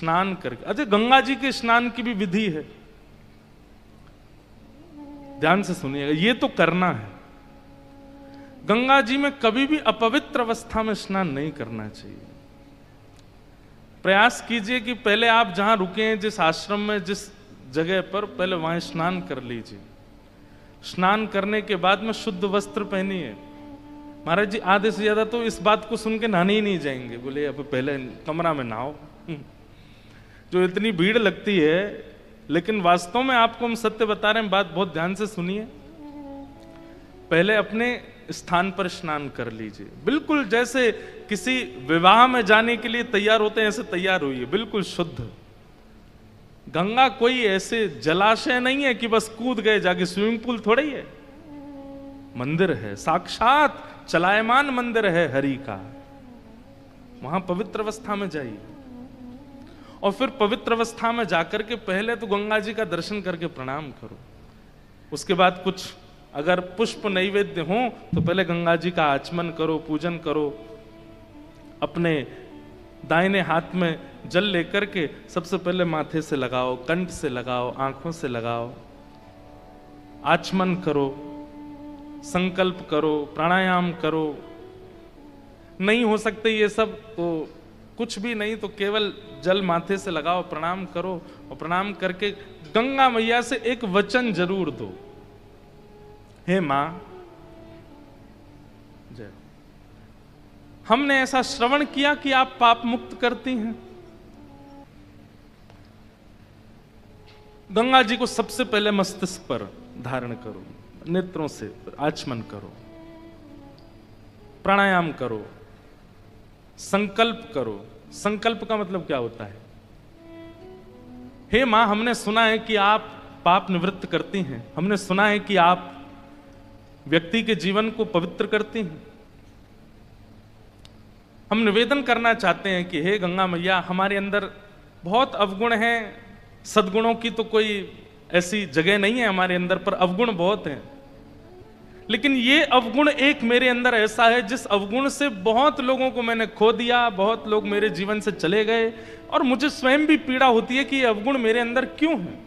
स्नान करके। अच्छा, गंगा जी के स्नान की भी विधि है, ध्यान से सुनिएगा, ये तो करना है। गंगा जी में कभी भी अपवित्र अवस्था में स्नान नहीं करना चाहिए। प्रयास कीजिए कि पहले आप जहां रुके हैं, जिस आश्रम में, जिस जगह पर, पहले वहां स्नान कर लीजिए। स्नान करने के बाद में शुद्ध वस्त्र पहनिए। महाराज जी आधे से ज्यादा तो इस बात को सुन के नहाने ही नहीं जाएंगे, बोले अब पहले कमरा में नहाओ। जो इतनी भीड़ लगती है, लेकिन वास्तव में आपको हम सत्य बता रहे हैं, बात बहुत ध्यान से सुनिए। पहले अपने स्थान पर स्नान कर लीजिए, बिल्कुल जैसे किसी विवाह में जाने के लिए तैयार होते हैं ऐसे तैयार होइए, बिल्कुल शुद्ध। गंगा कोई ऐसे जलाशय नहीं है कि बस कूद गए जाके, स्विमिंग पूल थोड़ा ही है, मंदिर है, साक्षात चलायमान मंदिर है हरि का। वहां पवित्र अवस्था में जाइए और फिर पवित्र अवस्था में जाकर के पहले तो गंगा जी का दर्शन करके प्रणाम करो। उसके बाद कुछ अगर पुष्प नैवेद्य हो तो पहले गंगा जी का आचमन करो, पूजन करो। अपने दाहिने हाथ में जल लेकर के सबसे पहले माथे से लगाओ, कंठ से लगाओ, आंखों से लगाओ, आचमन करो, संकल्प करो, प्राणायाम करो। नहीं हो सकते ये सब तो कुछ भी नहीं तो केवल जल माथे से लगाओ, प्रणाम करो और प्रणाम करके गंगा मैया से एक वचन जरूर दो, हे मां जय। हमने ऐसा श्रवण किया कि आप पाप मुक्त करती हैं। गंगा जी को सबसे पहले मस्तिष्क पर धारण करो, नेत्रों से आचमन करो, प्राणायाम करो, संकल्प करो। संकल्प का मतलब क्या होता है? हे मां, हमने सुना है कि आप पाप निवृत्त करती हैं, हमने सुना है कि आप व्यक्ति के जीवन को पवित्र करती हैं। हम निवेदन करना चाहते हैं कि हे गंगा मैया, हमारे अंदर बहुत अवगुण हैं, सद्गुणों की तो कोई ऐसी जगह नहीं है हमारे अंदर, पर अवगुण बहुत हैं। लेकिन ये अवगुण एक मेरे अंदर ऐसा है जिस अवगुण से बहुत लोगों को मैंने खो दिया, बहुत लोग मेरे जीवन से चले गए और मुझे स्वयं भी पीड़ा होती है कि ये अवगुण मेरे अंदर क्यों है।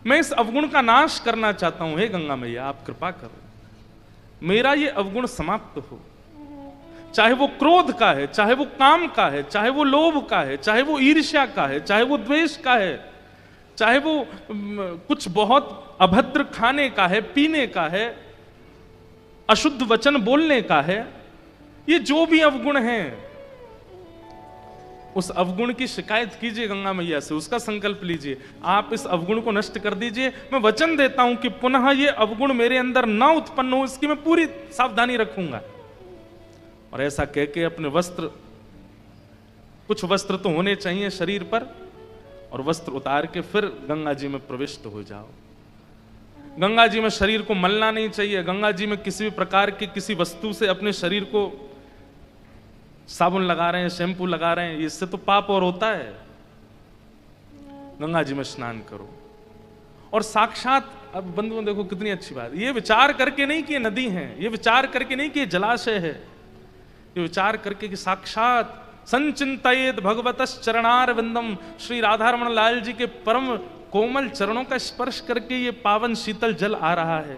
मैं इस अवगुण का नाश करना चाहता हूं। हे गंगा मैया, आप कृपा करो, मेरा ये अवगुण समाप्त हो। चाहे वो क्रोध का है, चाहे वो काम का है, चाहे वो लोभ का है, चाहे वो ईर्ष्या का है, चाहे वो द्वेष का है, चाहे वो कुछ बहुत अभद्र खाने का है, पीने का है, अशुद्ध वचन बोलने का है, ये जो भी अवगुण है, उस अवगुण की शिकायत कीजिए गंगा मैया से, उसका संकल्प लीजिए, आप इस अवगुण को नष्ट कर दीजिए। मैं वचन देता हूं कि पुनः ये अवगुण मेरे अंदर ना उत्पन्न हो, इसकी मैं पूरी सावधानी रखूंगा। और ऐसा कह के अपने वस्त्र, कुछ वस्त्र तो होने चाहिए शरीर पर, और वस्त्र उतार के फिर गंगा जी में प्रविष्ट हो जाओ। गंगा जी में शरीर को मलना नहीं चाहिए। गंगा जी में किसी भी प्रकार की किसी वस्तु से अपने शरीर को, साबुन लगा रहे हैं, शैम्पू लगा रहे हैं, इससे तो पाप और होता है। गंगा जी में स्नान करो और साक्षात, अब बंधुओं देखो कितनी अच्छी बात, ये विचार करके नहीं कि ये नदी है, ये विचार करके नहीं कि ये जलाशय है, ये विचार करके कि साक्षात संचिंतयेत भगवतस् चरणारविंदम, श्री राधारमण लाल जी के परम कोमल चरणों का स्पर्श करके ये पावन शीतल जल आ रहा है।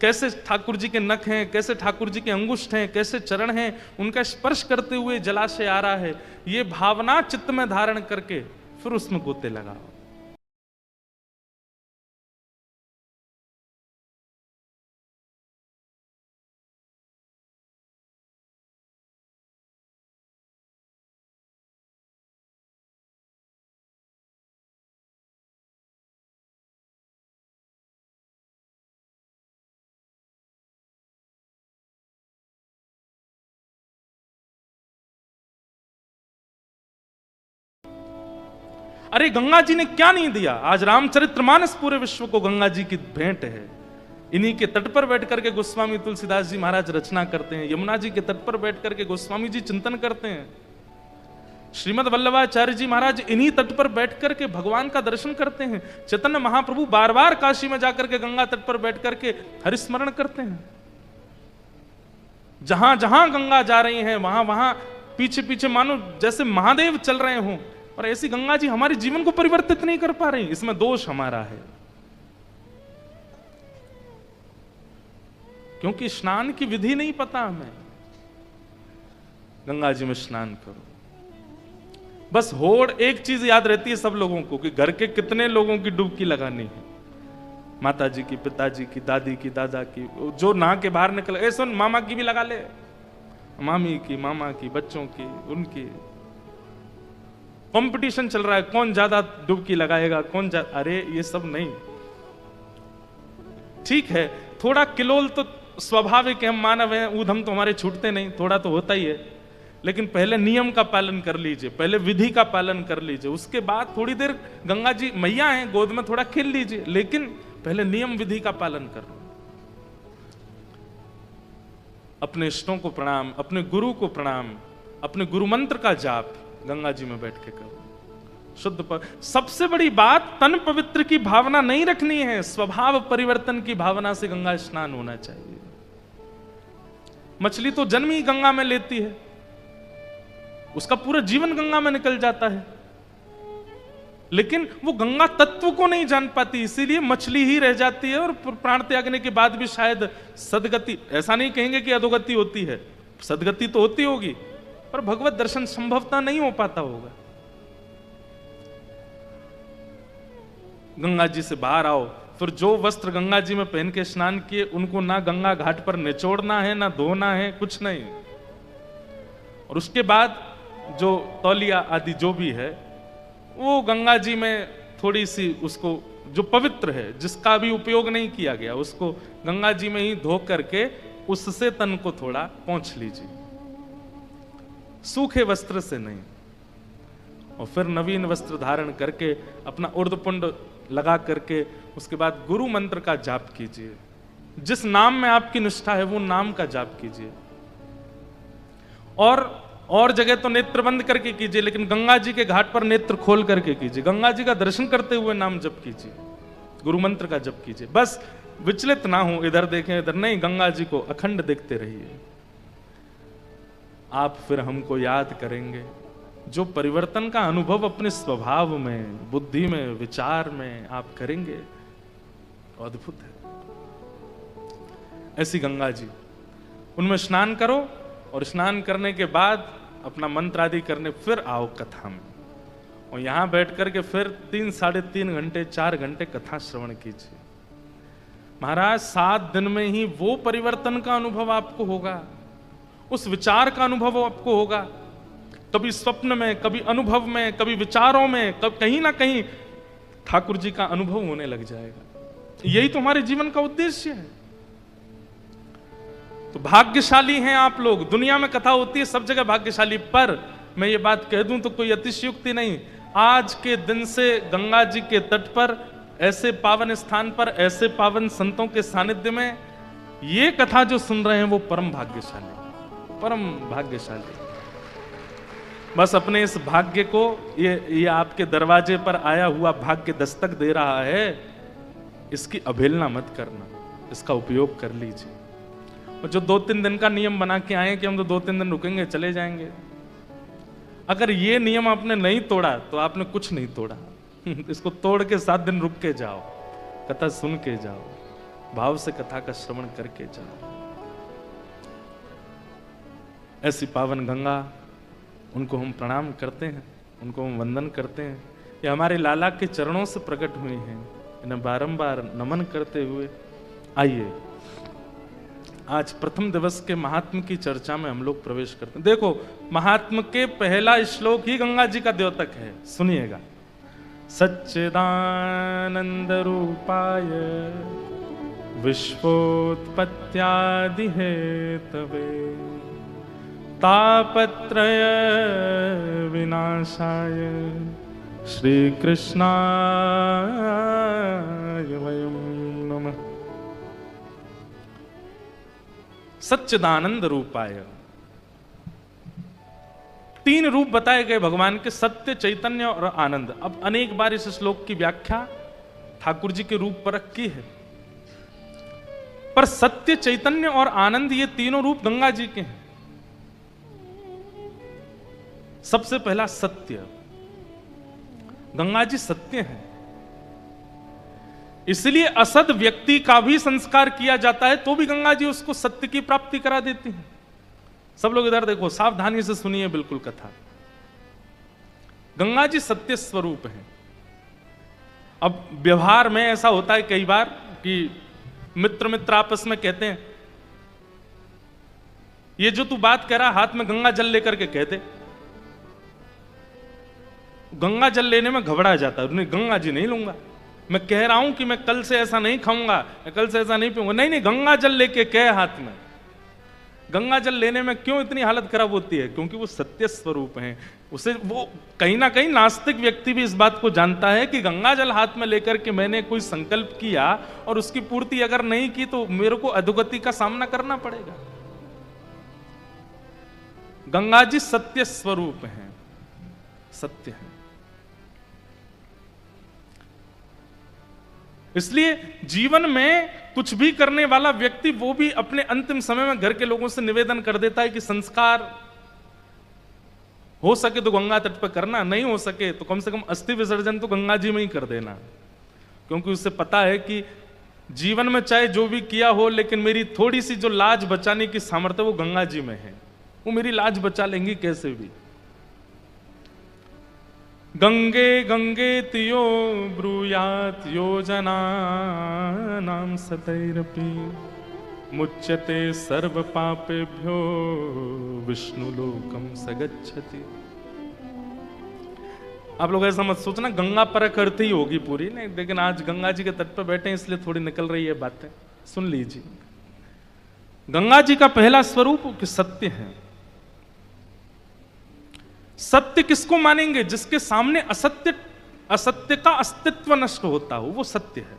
कैसे ठाकुर जी के नख हैं, कैसे ठाकुर जी के अंगुष्ठ हैं, कैसे चरण हैं, उनका स्पर्श करते हुए जलाशय आ रहा है। ये भावना चित्त में धारण करके फिर उसमें गोते लगाओ। अरे गंगा जी ने क्या नहीं दिया। आज रामचरितमानस पूरे विश्व को गंगा जी की भेंट है। इन्हीं के तट पर बैठ करके गोस्वामी तुलसीदास जी महाराज रचना करते हैं, यमुना जी के तट पर बैठ करके गोस्वामी जी चिंतन करते हैं, श्रीमद वल्लभाचार्य जी महाराज इन्हीं तट पर बैठ करके भगवान का दर्शन करते हैं, चैतन्य महाप्रभु बार बार काशी में जाकर के गंगा तट पर बैठ करके हरिस्मरण करते हैं। जहां जहां गंगा जा रही हैं वहां वहां पीछे पीछे मानो जैसे महादेव चल रहे हों, और ऐसी गंगा जी हमारे जीवन को परिवर्तित नहीं कर पा रही। इसमें दोष हमारा है, क्योंकि स्नान की विधि नहीं पता हमें। गंगा जी में स्नान करो, बस होड़ एक चीज याद रहती है सब लोगों को कि घर के कितने लोगों की डुबकी लगानी है, माता जी की, पिताजी की, दादी की, दादा की, जो नहा के बाहर निकल, ए सुन मामा की भी लगा ले, मामी की, मामा की, बच्चों की, उनकी कंपटीशन चल रहा है, कौन ज्यादा डुबकी लगाएगा, कौन ज्यादा। अरे ये सब नहीं, ठीक है थोड़ा किलोल तो स्वाभाविक है, हम मानव हैं, ऊधम तो हमारे छूटते नहीं, थोड़ा तो होता ही है, लेकिन पहले नियम का पालन कर लीजिए, पहले विधि का पालन कर लीजिए, उसके बाद थोड़ी देर गंगा जी मैया हैं गोद में थोड़ा खेल लीजिए, लेकिन पहले नियम विधि का पालन करो। अपने इष्टों को प्रणाम, अपने गुरु को प्रणाम, अपने गुरु मंत्र का जाप गंगा जी में बैठ के करो। शुद्ध सबसे बड़ी बात, तन पवित्र की भावना नहीं रखनी है, स्वभाव परिवर्तन की भावना से गंगा स्नान होना चाहिए। मछली तो जन्म ही गंगा में लेती है, उसका पूरा जीवन गंगा में निकल जाता है, लेकिन वो गंगा तत्व को नहीं जान पाती, इसीलिए मछली ही रह जाती है, और प्राण त्यागने के बाद भी शायद सदगति, ऐसा नहीं कहेंगे कि अधोगति होती है, सदगति तो होती होगी, पर भगवत दर्शन संभवतः नहीं हो पाता होगा। गंगा जी से बाहर आओ, फिर जो वस्त्र गंगा जी में पहन के स्नान किए उनको ना गंगा घाट पर निचोड़ना है, ना धोना है, कुछ नहीं। और उसके बाद जो तौलिया आदि जो भी है वो गंगा जी में थोड़ी सी उसको जो पवित्र है, जिसका भी उपयोग नहीं किया गया, उसको गंगा जी में ही धो करके उससे तन को थोड़ा पोंछ लीजिए, सूखे वस्त्र से नहीं। और फिर नवीन वस्त्र धारण करके अपना उर्धपुंड लगा करके उसके बाद गुरु मंत्र का जाप कीजिए, जिस नाम में आपकी निष्ठा है वो नाम का जाप कीजिए। और जगह तो नेत्र बंद करके कीजिए, लेकिन गंगा जी के घाट पर नेत्र खोल करके कीजिए, गंगा जी का दर्शन करते हुए नाम जप कीजिए, गुरु मंत्र का जप कीजिए। बस विचलित ना हो, इधर देखें इधर नहीं, गंगा जी को अखंड देखते रहिए। आप फिर हमको याद करेंगे। जो परिवर्तन का अनुभव अपने स्वभाव में, बुद्धि में, विचार में आप करेंगे, अद्भुत है। ऐसी गंगा जी, उनमें स्नान करो, और स्नान करने के बाद अपना मंत्र आदि करने फिर आओ कथा में, और यहां बैठ करके फिर 3, साढ़े 3 घंटे, 4 घंटे कथा श्रवण कीजिए। महाराज 7 दिन में ही वो परिवर्तन का अनुभव आपको होगा, उस विचार का अनुभव आपको होगा, कभी स्वप्न में, कभी अनुभव में, कभी विचारों में, कभी कहीं ना कहीं ठाकुर जी का अनुभव होने लग जाएगा। यही तो हमारे जीवन का उद्देश्य है। तो भाग्यशाली हैं आप लोग। दुनिया में कथा होती है सब जगह भाग्यशाली, पर मैं ये बात कह दूं तो कोई अतिशयोक्ति नहीं, आज के दिन से गंगा जी के तट पर, ऐसे पावन स्थान पर, ऐसे पावन संतों के सानिध्य में ये कथा जो सुन रहे हैं वो परम भाग्यशाली, परम भाग्यशाली। बस अपने इस भाग्य को, ये आपके दरवाजे पर आया हुआ भाग्य दस्तक दे रहा है, इसकी अवहेलना मत करना, इसका उपयोग कर लीजिए। और जो 2-3 दिन का नियम बना के आए कि हम तो 2-3 दिन रुकेंगे चले जाएंगे, अगर ये नियम आपने नहीं तोड़ा तो आपने कुछ नहीं तोड़ा। इसको तोड़ के 7 दिन रुक के जाओ, कथा सुन के जाओ, भाव से कथा का श्रवण करके जाओ। ऐसी पावन गंगा, उनको हम प्रणाम करते हैं, उनको हम वंदन करते हैं। ये हमारे लाला के चरणों से प्रकट हुए हैं, इन्हें बारंबार नमन करते हुए आइए आज प्रथम दिवस के महात्म की चर्चा में हम लोग प्रवेश करते हैं। देखो, महात्म के पहला श्लोक ही गंगा जी का द्योतक है, सुनिएगा। सच्चिदानंद रूपाय विश्वोत्पत्त्यादि हेतवे तापत्रय विनाशाय श्री कृष्णाय वयं नमः। सच्चिदानंद रूपाय, 3 रूप बताए गए भगवान के, सत्य, चैतन्य और आनंद। अब अनेक बार इस श्लोक की व्याख्या ठाकुर जी के रूप पर की है, पर सत्य, चैतन्य और आनंद ये तीनों रूप गंगा जी के हैं। सबसे पहला सत्य। गंगा जी सत्य हैं, इसलिए असद व्यक्ति का भी संस्कार किया जाता है तो भी गंगा जी उसको सत्य की प्राप्ति करा देती हैं। सब लोग इधर देखो, सावधानी से सुनिए बिल्कुल कथा। गंगा जी सत्य स्वरूप हैं। अब व्यवहार में ऐसा होता है कई बार कि मित्र मित्र आपस में कहते हैं, ये जो तू बात कह रहा, हाथ में गंगा जल लेकर के कहते। गंगा जल लेने में घबरा जाता है, नहीं गंगा जी नहीं लूंगा, मैं कह रहा हूं कि मैं कल से ऐसा नहीं खाऊंगा, मैं कल से ऐसा नहीं पीऊंगा, नहीं नहीं गंगा जल लेके कह हाथ में। गंगा जल लेने में क्यों इतनी हालत खराब होती है? क्योंकि वो सत्य स्वरूप हैं। उसे वो कहीं ना कहीं नास्तिक व्यक्ति भी इस बात को जानता है कि गंगा जल हाथ में लेकर के मैंने कोई संकल्प किया और उसकी पूर्ति अगर नहीं की तो मेरे को अधोगति का सामना करना पड़ेगा। गंगा जी सत्य स्वरूप हैं, सत्य हैं। इसलिए जीवन में कुछ भी करने वाला व्यक्ति वो भी अपने अंतिम समय में घर के लोगों से निवेदन कर देता है कि संस्कार हो सके तो गंगा तट पर करना, नहीं हो सके तो कम से कम अस्थि विसर्जन तो गंगा जी में ही कर देना। क्योंकि उसे पता है कि जीवन में चाहे जो भी किया हो, लेकिन मेरी थोड़ी सी जो लाज बचाने की सामर्थ्य वो गंगा जी में है, वो मेरी लाज बचा लेंगी कैसे भी। गंगे गंगे तियो ब्रूयात योजना नाम सतैरपि मुच्यते सर्व पापेभ्यो विष्णु लोकम सगच्छति। आप लोग ऐसा मत सोचना गंगा पर अर्थ ही होगी पूरी, नहीं, लेकिन आज गंगा जी के तट पर बैठे हैं इसलिए थोड़ी निकल रही है बातें, सुन लीजिए। गंगा जी का पहला स्वरूप कि सत्य है। सत्य किसको मानेंगे? जिसके सामने असत्य का अस्तित्व नष्ट होता हो, वो सत्य है।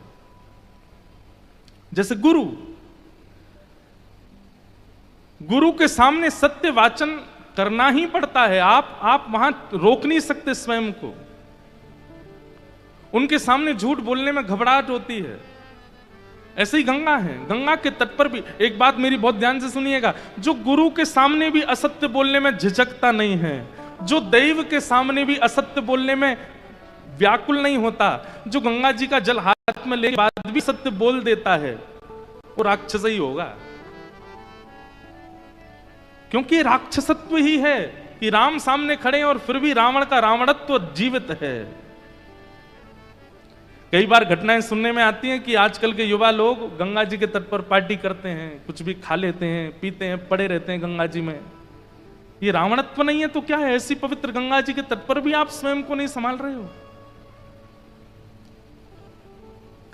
जैसे गुरु के सामने सत्य वाचन करना ही पड़ता है। आप वहां रोक नहीं सकते स्वयं को। उनके सामने झूठ बोलने में घबराहट होती है। ऐसे ही गंगा है, गंगा के तट पर भी एक बात मेरी बहुत ध्यान से सुनिएगा, जो गुरु के सामने भी असत्य बोलने में झिझकता नहीं है, जो दैव के सामने भी असत्य बोलने में व्याकुल नहीं होता, जो गंगा जी का जल हाथ में लेने के बाद भी सत्य बोल देता है, वो राक्षस ही होगा। क्योंकि राक्षसत्व ही है कि राम सामने खड़े हैं और फिर भी रावण का रावणत्व जीवित है। कई बार घटनाएं सुनने में आती हैं कि आजकल के युवा लोग गंगा जी के तट पर पार्टी करते हैं, कुछ भी खा लेते हैं, पीते हैं, पड़े रहते हैं गंगा जी में। ये रावणत्व नहीं है तो क्या है? ऐसी पवित्र गंगा जी के तट पर भी आप स्वयं को नहीं संभाल रहे हो।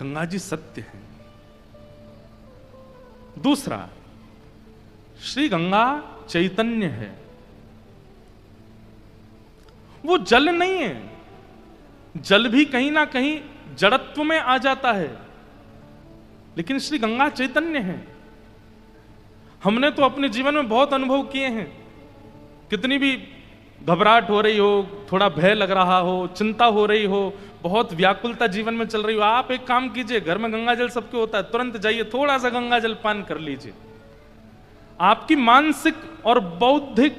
गंगा जी सत्य है। दूसरा, श्री गंगा चैतन्य है। वो जल नहीं है। जल भी कहीं ना कहीं जड़त्व में आ जाता है, लेकिन श्री गंगा चैतन्य है। हमने तो अपने जीवन में बहुत अनुभव किए हैं। कितनी भी घबराहट हो रही हो, थोड़ा भय लग रहा हो, चिंता हो रही हो, बहुत व्याकुलता जीवन में चल रही हो, आप एक काम कीजिए, घर में गंगा जल सबके होता है, तुरंत जाइए थोड़ा सा गंगा जल पान कर लीजिए। आपकी मानसिक और बौद्धिक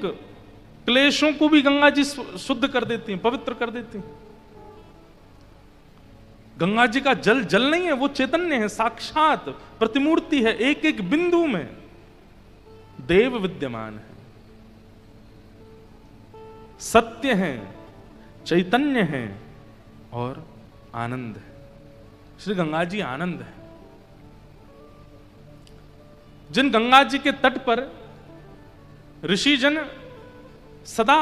क्लेशों को भी गंगा जी शुद्ध कर देती हैं, पवित्र कर देती हैं। गंगा जी का जल जल नहीं है, वो चैतन्य है, साक्षात प्रतिमूर्ति है। एक एक बिंदु में देव विद्यमान है, सत्य है, चैतन्य है और आनंद है। श्री गंगा जी आनंद है। जिन गंगा जी के तट पर ऋषिजन सदा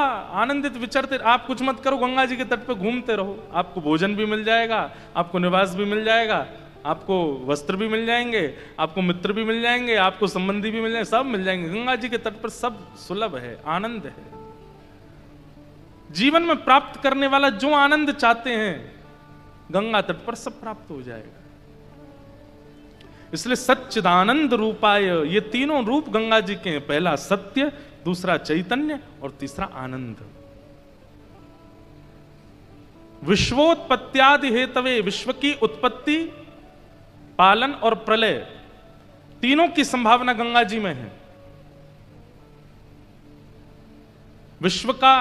आनंदित विचरते, आप कुछ मत करो, गंगा जी के तट पर घूमते रहो, आपको भोजन भी मिल जाएगा, आपको निवास भी मिल जाएगा, आपको वस्त्र भी मिल जाएंगे, आपको मित्र भी मिल जाएंगे, आपको संबंधी भी मिल जाएंगे, सब मिल जाएंगे। गंगा जी के तट पर सब सुलभ है, आनंद है। जीवन में प्राप्त करने वाला जो आनंद चाहते हैं गंगा तट पर सब प्राप्त हो जाएगा। इसलिए सच्चिदानंद रूपाय, ये तीनों रूप गंगा जी के हैं। पहला सत्य, दूसरा चैतन्य और तीसरा आनंद। विश्वोत्पत्त्यादि हेतवे, विश्व की उत्पत्ति, पालन और प्रलय तीनों की संभावना गंगा जी में है। विश्व का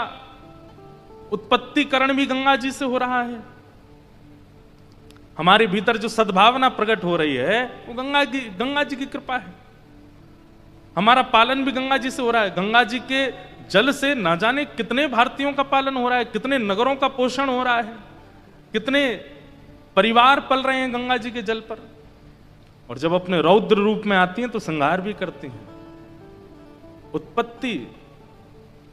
उत्पत्तिकरण भी गंगा जी से हो रहा है। हमारे भीतर जो सद्भावना प्रकट हो रही है वो गंगा जी की कृपा है। हमारा पालन भी गंगा जी से हो रहा है। गंगा जी के जल से ना जाने कितने भारतीयों का पालन हो रहा है, कितने नगरों का पोषण हो रहा है, कितने परिवार पल रहे हैं गंगा जी के जल पर। और जब अपने रौद्र रूप में आती हैं तो संहार भी करती हैं। उत्पत्ति,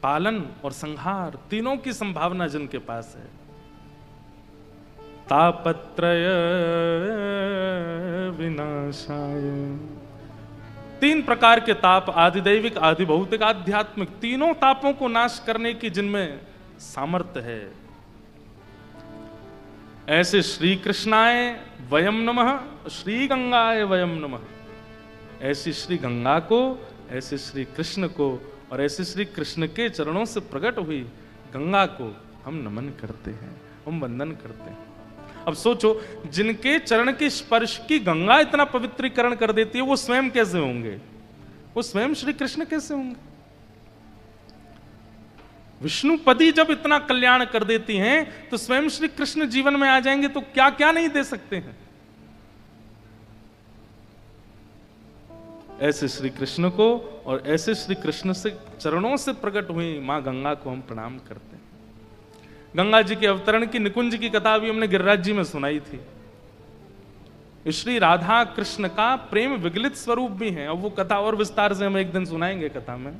पालन और संहार तीनों की संभावना जिनके पास है। तापत्रय विनाशाय, तीन प्रकार के ताप, आदिदैविक, आदिभौतिक, आध्यात्मिक, तीनों तापों को नाश करने की जिनमें सामर्थ्य है, ऐसे श्री कृष्णाय वयम नमः, श्री गंगाय वयम नमः। ऐसी श्री गंगा को, ऐसे श्री कृष्ण को और ऐसे श्री कृष्ण के चरणों से प्रकट हुई गंगा को हम नमन करते हैं, हम वंदन करते हैं। अब सोचो, जिनके चरण के स्पर्श की गंगा इतना पवित्रीकरण कर देती है, वो स्वयं कैसे होंगे? वो स्वयं श्री कृष्ण कैसे होंगे? विष्णुपदी जब इतना कल्याण कर देती हैं तो स्वयं श्री कृष्ण जीवन में आ जाएंगे तो क्या क्या नहीं दे सकते हैं। ऐसे श्री कृष्ण को और ऐसे श्री कृष्ण से चरणों से प्रकट हुई मां गंगा को हम प्रणाम करते हैं। गंगा जी के अवतरण की निकुंज की कथा भी हमने गिरिराज जी में सुनाई थी। श्री राधा कृष्ण का प्रेम विगलित स्वरूप भी है। अब वो कथा और विस्तार से हम एक दिन सुनाएंगे। कथा में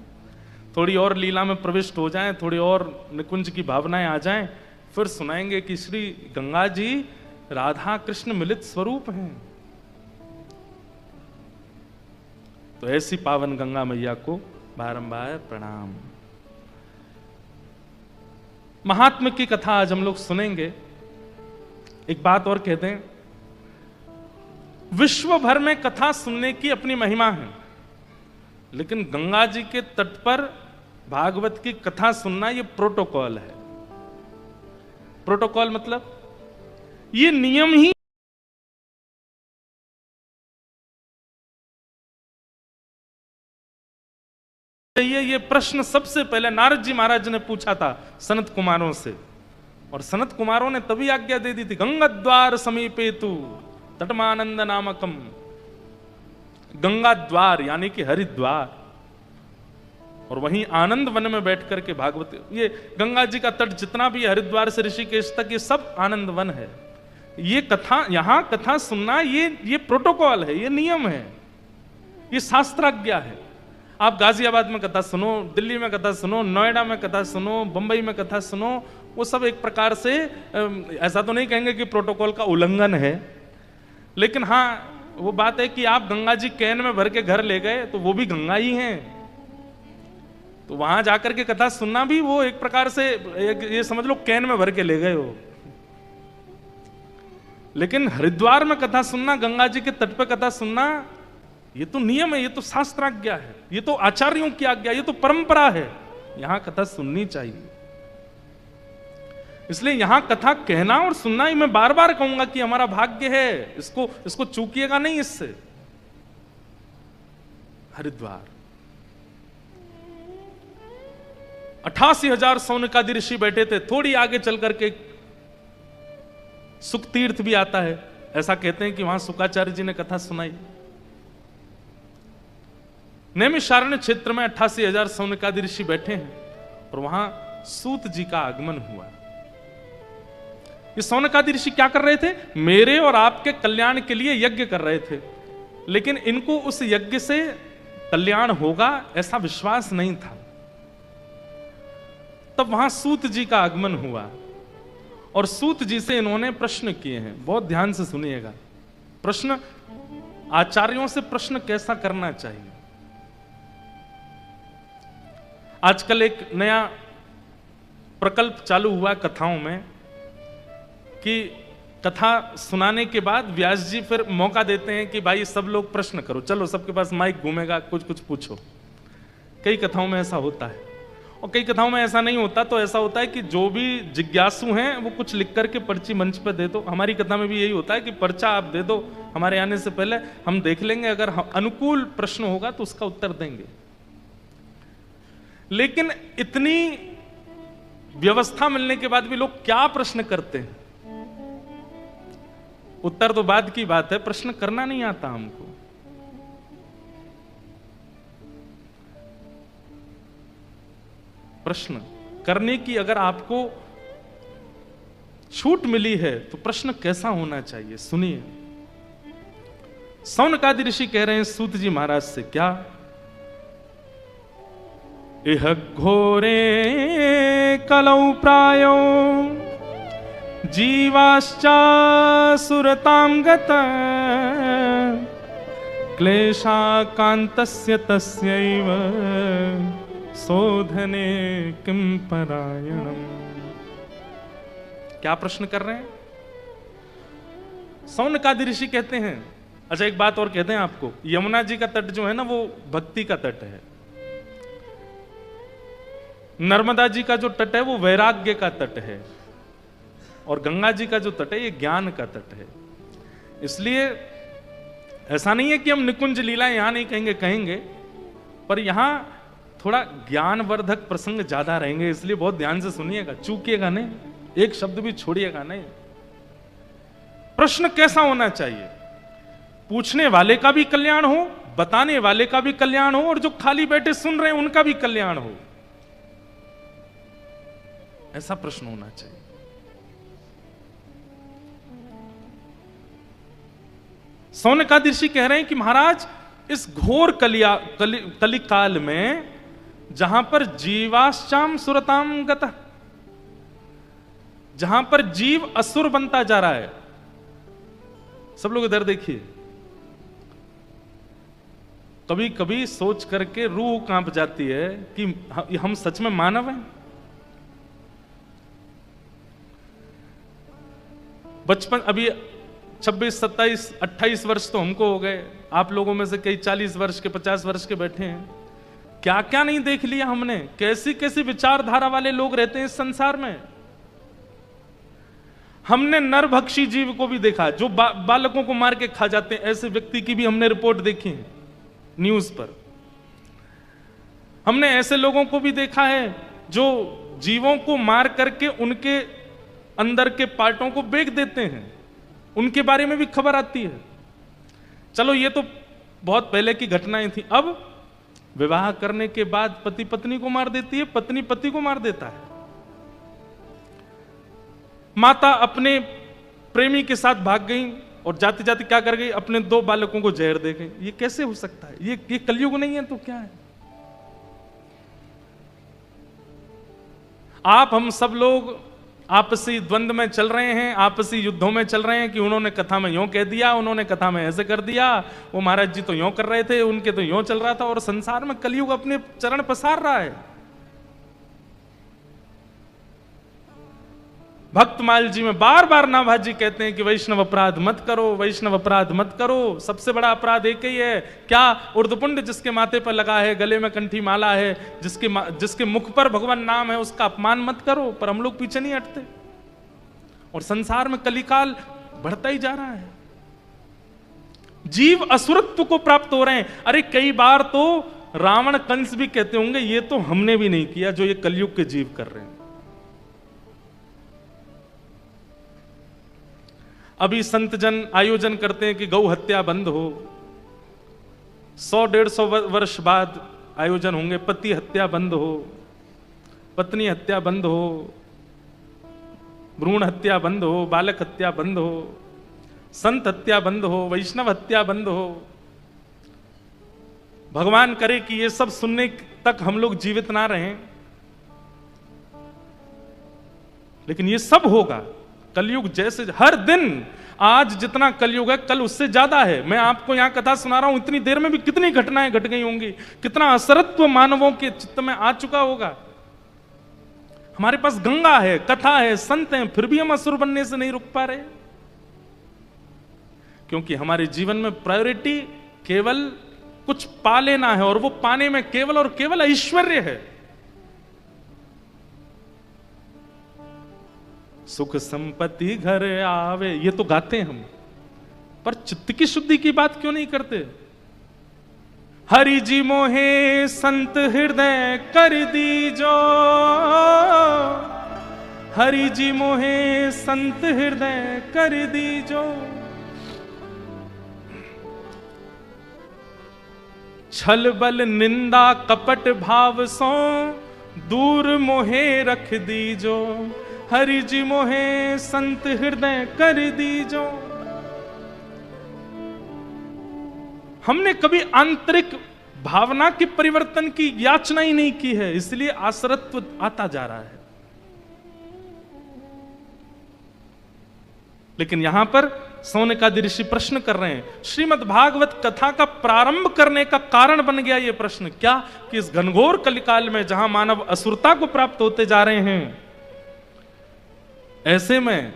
थोड़ी और लीला में प्रविष्ट हो जाएं, थोड़ी और निकुंज की भावनाएं आ जाएं, फिर सुनाएंगे कि श्री गंगा जी राधा कृष्ण मिलित स्वरूप हैं। तो ऐसी पावन गंगा मैया को बारंबार प्रणाम। महात्मा की कथा आज हम लोग सुनेंगे। एक बात और कहते हैं, विश्व भर में कथा सुनने की अपनी महिमा है, लेकिन गंगा जी के तट पर भागवत की कथा सुनना ये प्रोटोकॉल है। प्रोटोकॉल मतलब ये नियम ही ये प्रश्न सबसे पहले नारद जी महाराज ने पूछा था सनत कुमारों से, और सनत कुमारों ने तभी आज्ञा दे दी थी, गंगा द्वार समीपे तु तटमानंद नामकम। गंगा द्वार यानी कि हरिद्वार, और वहीं आनंद वन में बैठ करके भागवत, ये गंगा जी का तट जितना भी हरिद्वार से ऋषिकेश तक ये सब आनंद वन है। ये कथा, यहां कथा सुनना ये प्रोटोकॉल है, ये नियम है, ये शास्त्राज्ञा है। आप गाजियाबाद में कथा सुनो, दिल्ली में कथा सुनो, नोएडा में कथा सुनो, बंबई में कथा सुनो, वो सब एक प्रकार से ऐसा तो नहीं कहेंगे कि प्रोटोकॉल का उल्लंघन है, लेकिन हाँ वो बात है कि आप गंगा जी कैन में भर के घर ले गए तो वो भी गंगा ही हैं, तो वहां जाकर के कथा सुनना भी वो एक प्रकार से ये समझ लो कैन में भर के ले गए हो। लेकिन हरिद्वार में कथा सुनना, गंगा जी के तट पर कथा सुनना, ये तो नियम है, ये तो शास्त्राज्ञा है, ये तो आचार्यों की आज्ञा, ये तो परंपरा है, यहां कथा सुननी चाहिए। इसलिए यहां कथा कहना और सुनना ही मैं बार बार कहूंगा कि हमारा भाग्य है, इसको चूकिएगा नहीं। इससे हरिद्वार 88,000 सौनकादि ऋषि बैठे थे। थोड़ी आगे चल करके सुख तीर्थ भी आता है, ऐसा कहते हैं कि वहां शुकाचार्य जी ने कथा सुनाई। नैमिषारण्य क्षेत्र में 88,000 सौनकादि ऋषि बैठे हैं और वहां सूत जी का आगमन हुआ। ये सौनकादि ऋषि क्या कर रहे थे? मेरे और आपके कल्याण के लिए यज्ञ कर रहे थे, लेकिन इनको उस यज्ञ से कल्याण होगा ऐसा विश्वास नहीं था। तब वहां सूत जी का आगमन हुआ और सूत जी से इन्होंने प्रश्न किए हैं। बहुत ध्यान से सुनिएगा। प्रश्न, आचार्यों से प्रश्न कैसा करना चाहिए। आजकल एक नया प्रकल्प चालू हुआ कथाओं में कि कथा सुनाने के बाद व्यास जी फिर मौका देते हैं कि भाई सब लोग प्रश्न करो, चलो सबके पास माइक घूमेगा, कुछ कुछ पूछो। कई कथाओं में ऐसा होता है और कई कथाओं में ऐसा नहीं होता। तो ऐसा होता है कि जो भी जिज्ञासु हैं वो कुछ लिख करके पर्ची मंच पे दे दो। हमारी कथा में भी यही होता है कि पर्चा आप दे दो हमारे आने से पहले, हम देख लेंगे, अगर अनुकूल प्रश्न होगा तो उसका उत्तर देंगे। लेकिन इतनी व्यवस्था मिलने के बाद भी लोग क्या प्रश्न करते हैं। उत्तर तो बाद की बात है, प्रश्न करना नहीं आता हमको। प्रश्न करने की अगर आपको छूट मिली है तो प्रश्न कैसा होना चाहिए, सुनिए। सौनकादि ऋषि कह रहे हैं सूत जी महाराज से, क्या इह घोरे कलौ प्रायो जीवाश्चासुरतां गत क्लेशाकान्तस्य तस्यैव शोधने किं परायणम्। क्या प्रश्न कर रहे हैं? सौनकादि ऋषि कहते हैं, अच्छा एक बात और कहते हैं आपको, यमुना जी का तट जो है ना वो भक्ति का तट है, नर्मदा जी का जो तट है वो वैराग्य का तट है, और गंगा जी का जो तट है ये ज्ञान का तट है। इसलिए ऐसा नहीं है कि हम निकुंज लीला यहां नहीं कहेंगे, कहेंगे, पर यहां थोड़ा ज्ञानवर्धक प्रसंग ज्यादा रहेंगे, इसलिए बहुत ध्यान से सुनिएगा, चूकिएगा नहीं, एक शब्द भी छोड़िएगा नहीं। प्रश्न कैसा होना चाहिए? पूछने वाले का भी कल्याण हो, बताने वाले का भी कल्याण हो, और जो खाली बैठे सुन रहे हैं उनका भी कल्याण हो, ऐसा प्रश्न होना चाहिए। सौनकादि ऋषि कह रहे हैं कि महाराज इस घोर कलिकाल में जहां पर जीवाश्चाम सुरताम गतः, जहां पर जीव असुर बनता जा रहा है, सब लोग इधर देखिए, कभी कभी सोच करके रूह कांप जाती है कि हम सच में मानव हैं। बचपन अभी 26, 27, 28 वर्ष तो हमको हो गए, आप लोगों में से कई 40 वर्ष के 50 वर्ष के बैठे हैं, क्या क्या नहीं देख लिया हमने, कैसी कैसी विचारधारा वाले लोग रहते हैं इस संसार में। हमने नरभक्षी जीव को भी देखा जो बालकों को मार के खा जाते हैं, ऐसे व्यक्ति की भी हमने रिपोर्ट देखी है न्यूज पर। हमने ऐसे लोगों को भी देखा है जो जीवों को मार करके उनके अंदर के पार्टों को बेच देते हैं, उनके बारे में भी खबर आती है। चलो ये तो बहुत पहले की घटनाएं थी, अब विवाह करने के बाद पति पत्नी को मार देती है, पत्नी पति को मार देता है, माता अपने प्रेमी के साथ भाग गई और जाते जाते क्या कर गई, अपने 2 बालकों को जहर दे गई। ये कैसे हो सकता है? ये कलयुग नहीं है तो क्या है? आप हम सब लोग आपसी द्वंद्व में चल रहे हैं, आपसी युद्धों में चल रहे हैं कि उन्होंने कथा में यूं कह दिया, उन्होंने कथा में ऐसे कर दिया, वो महाराज जी तो यूं कर रहे थे, उनके तो यूं चल रहा था, और संसार में कलयुग अपने चरण पसार रहा है। भक्तमाल जी में बार बार नाभाजी कहते हैं कि वैष्णव अपराध मत करो, वैष्णव अपराध मत करो, सबसे बड़ा अपराध एक ही है, क्या? उर्धपुंड जिसके माथे पर लगा है, गले में कंठी माला है, जिसके मुख पर भगवान नाम है, उसका अपमान मत करो। पर हम लोग पीछे नहीं हटते, और संसार में कलिकाल बढ़ता ही जा रहा है, जीव असुरत्व को प्राप्त हो रहे हैं। अरे कई बार तो रावण कंस भी कहते होंगे ये तो हमने भी नहीं किया जो ये कलयुग के जीव कर रहे हैं। अभी संत जन आयोजन करते हैं कि गौ हत्या बंद हो, 100-150 वर्ष बाद आयोजन होंगे, पति हत्या बंद हो, पत्नी हत्या बंद हो, भ्रूण हत्या बंद हो, बालक हत्या बंद हो, संत हत्या बंद हो, वैष्णव हत्या बंद हो। भगवान करे कि ये सब सुनने तक हम लोग जीवित ना रहें, लेकिन ये सब होगा। कलयुग जैसे हर दिन, आज जितना कलयुग है कल उससे ज्यादा है। मैं आपको यहां कथा सुना रहा हूं, इतनी देर में भी कितनी घटनाएं घट गई होंगी, कितना असरत्व मानवों के चित्त में आ चुका होगा। हमारे पास गंगा है, कथा है, संत हैं, फिर भी हम असुर बनने से नहीं रुक पा रहे, क्योंकि हमारे जीवन में प्रायोरिटी केवल कुछ पा लेना है, और वो पाने में केवल और केवल ऐश्वर्य है। सुख संपत्ति घर आवे, ये तो गाते हैं हम, पर चित्त की शुद्धि की बात क्यों नहीं करते? हरि जी मोहे संत हृदय कर दीजो, हरि जी मोहे संत हृदय कर दीजो। छल बल निंदा कपट भाव सो दूर मोहे रख दीजो। हरि जी मोहे संत हृदय कर दीजो। हमने कभी आंतरिक भावना के परिवर्तन की याचना ही नहीं की है, इसलिए आसरत्व आता जा रहा है। लेकिन यहां पर सौनकादि ऋषि प्रश्न कर रहे हैं। श्रीमद् भागवत कथा का प्रारंभ करने का कारण बन गया यह प्रश्न, क्या कि इस घनघोर कलिकाल में जहां मानव असुरता को प्राप्त होते जा रहे हैं, ऐसे में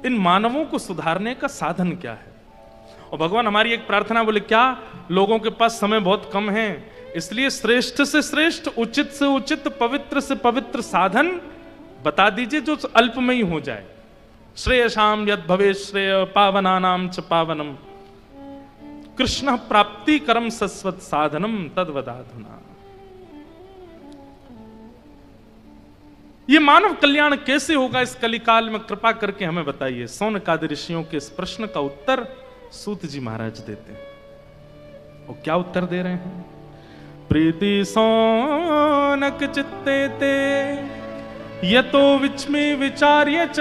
इन मानवों को सुधारने का साधन क्या है। और भगवान हमारी एक प्रार्थना, बोले क्या लोगों के पास समय बहुत कम है, इसलिए श्रेष्ठ से श्रेष्ठ, उचित से उचित, पवित्र से पवित्र साधन बता दीजिए जो अल्प में ही हो जाए। श्रेयशाम यद भवे श्रेय पावनानाम च पावनम कृष्ण प्राप्ति करम सस्वत साधनम तद्वदाधुना। ये मानव कल्याण कैसे होगा इस कलिकाल में, कृपा करके हमें बताइए। सौनकादि ऋषियों के इस प्रश्न का उत्तर सूत जी महाराज देते हैं। वो क्या उत्तर दे रहे हैं? प्रीति सौनक चित्ते ते यतो विच्मे विचार्य च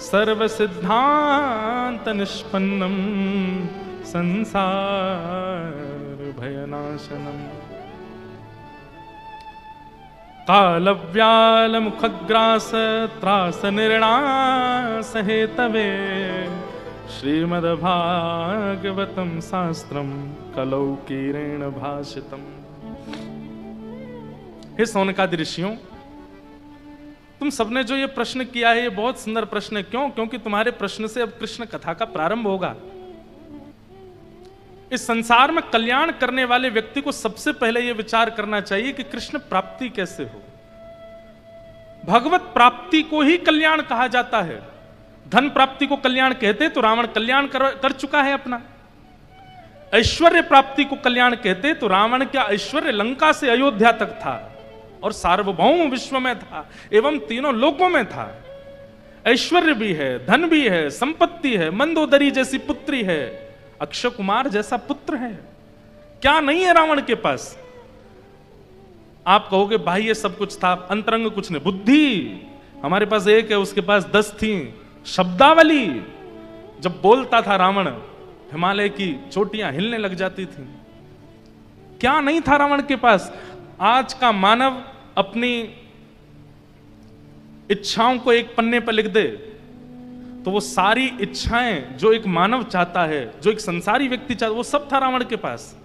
सर्व सिद्धांत निष्पन्नम संसार भयनाशनम। कालव्याल मुखग्रास त्रास निर्णास हेतवे श्रीमद्भागवतम शास्त्रम कलौ कीरेण भाषितम। हे सौनकादि ऋषियों, तुम सबने जो ये प्रश्न किया है ये बहुत सुंदर प्रश्न है। क्यों? क्योंकि तुम्हारे प्रश्न से अब कृष्ण कथा का प्रारंभ होगा। इस संसार में कल्याण करने वाले व्यक्ति को सबसे पहले यह विचार करना चाहिए कि कृष्ण प्राप्ति कैसे हो। भगवत प्राप्ति को ही कल्याण कहा जाता है। धन प्राप्ति को कल्याण कहते तो रावण कल्याण कर चुका है अपना। ऐश्वर्य प्राप्ति को कल्याण कहते तो रावण का ऐश्वर्य लंका से अयोध्या तक था और सार्वभौम विश्व में था एवं तीनों लोकों में था। ऐश्वर्य भी है, धन भी है, संपत्ति है, मंदोदरी जैसी पुत्री है, अक्षय कुमार जैसा पुत्र है। क्या नहीं है रावण के पास? आप कहोगे भाई ये सब कुछ था, अंतरंग कुछ नहीं। बुद्धि हमारे पास एक है, उसके पास 10 थी। शब्दावली, जब बोलता था रावण हिमालय की चोटियां हिलने लग जाती थी। क्या नहीं था रावण के पास? आज का मानव अपनी इच्छाओं को एक पन्ने पर लिख दे तो वो सारी इच्छाएं जो एक मानव चाहता है, जो एक संसारी व्यक्ति चाहता है, वो सब था रावण के पास।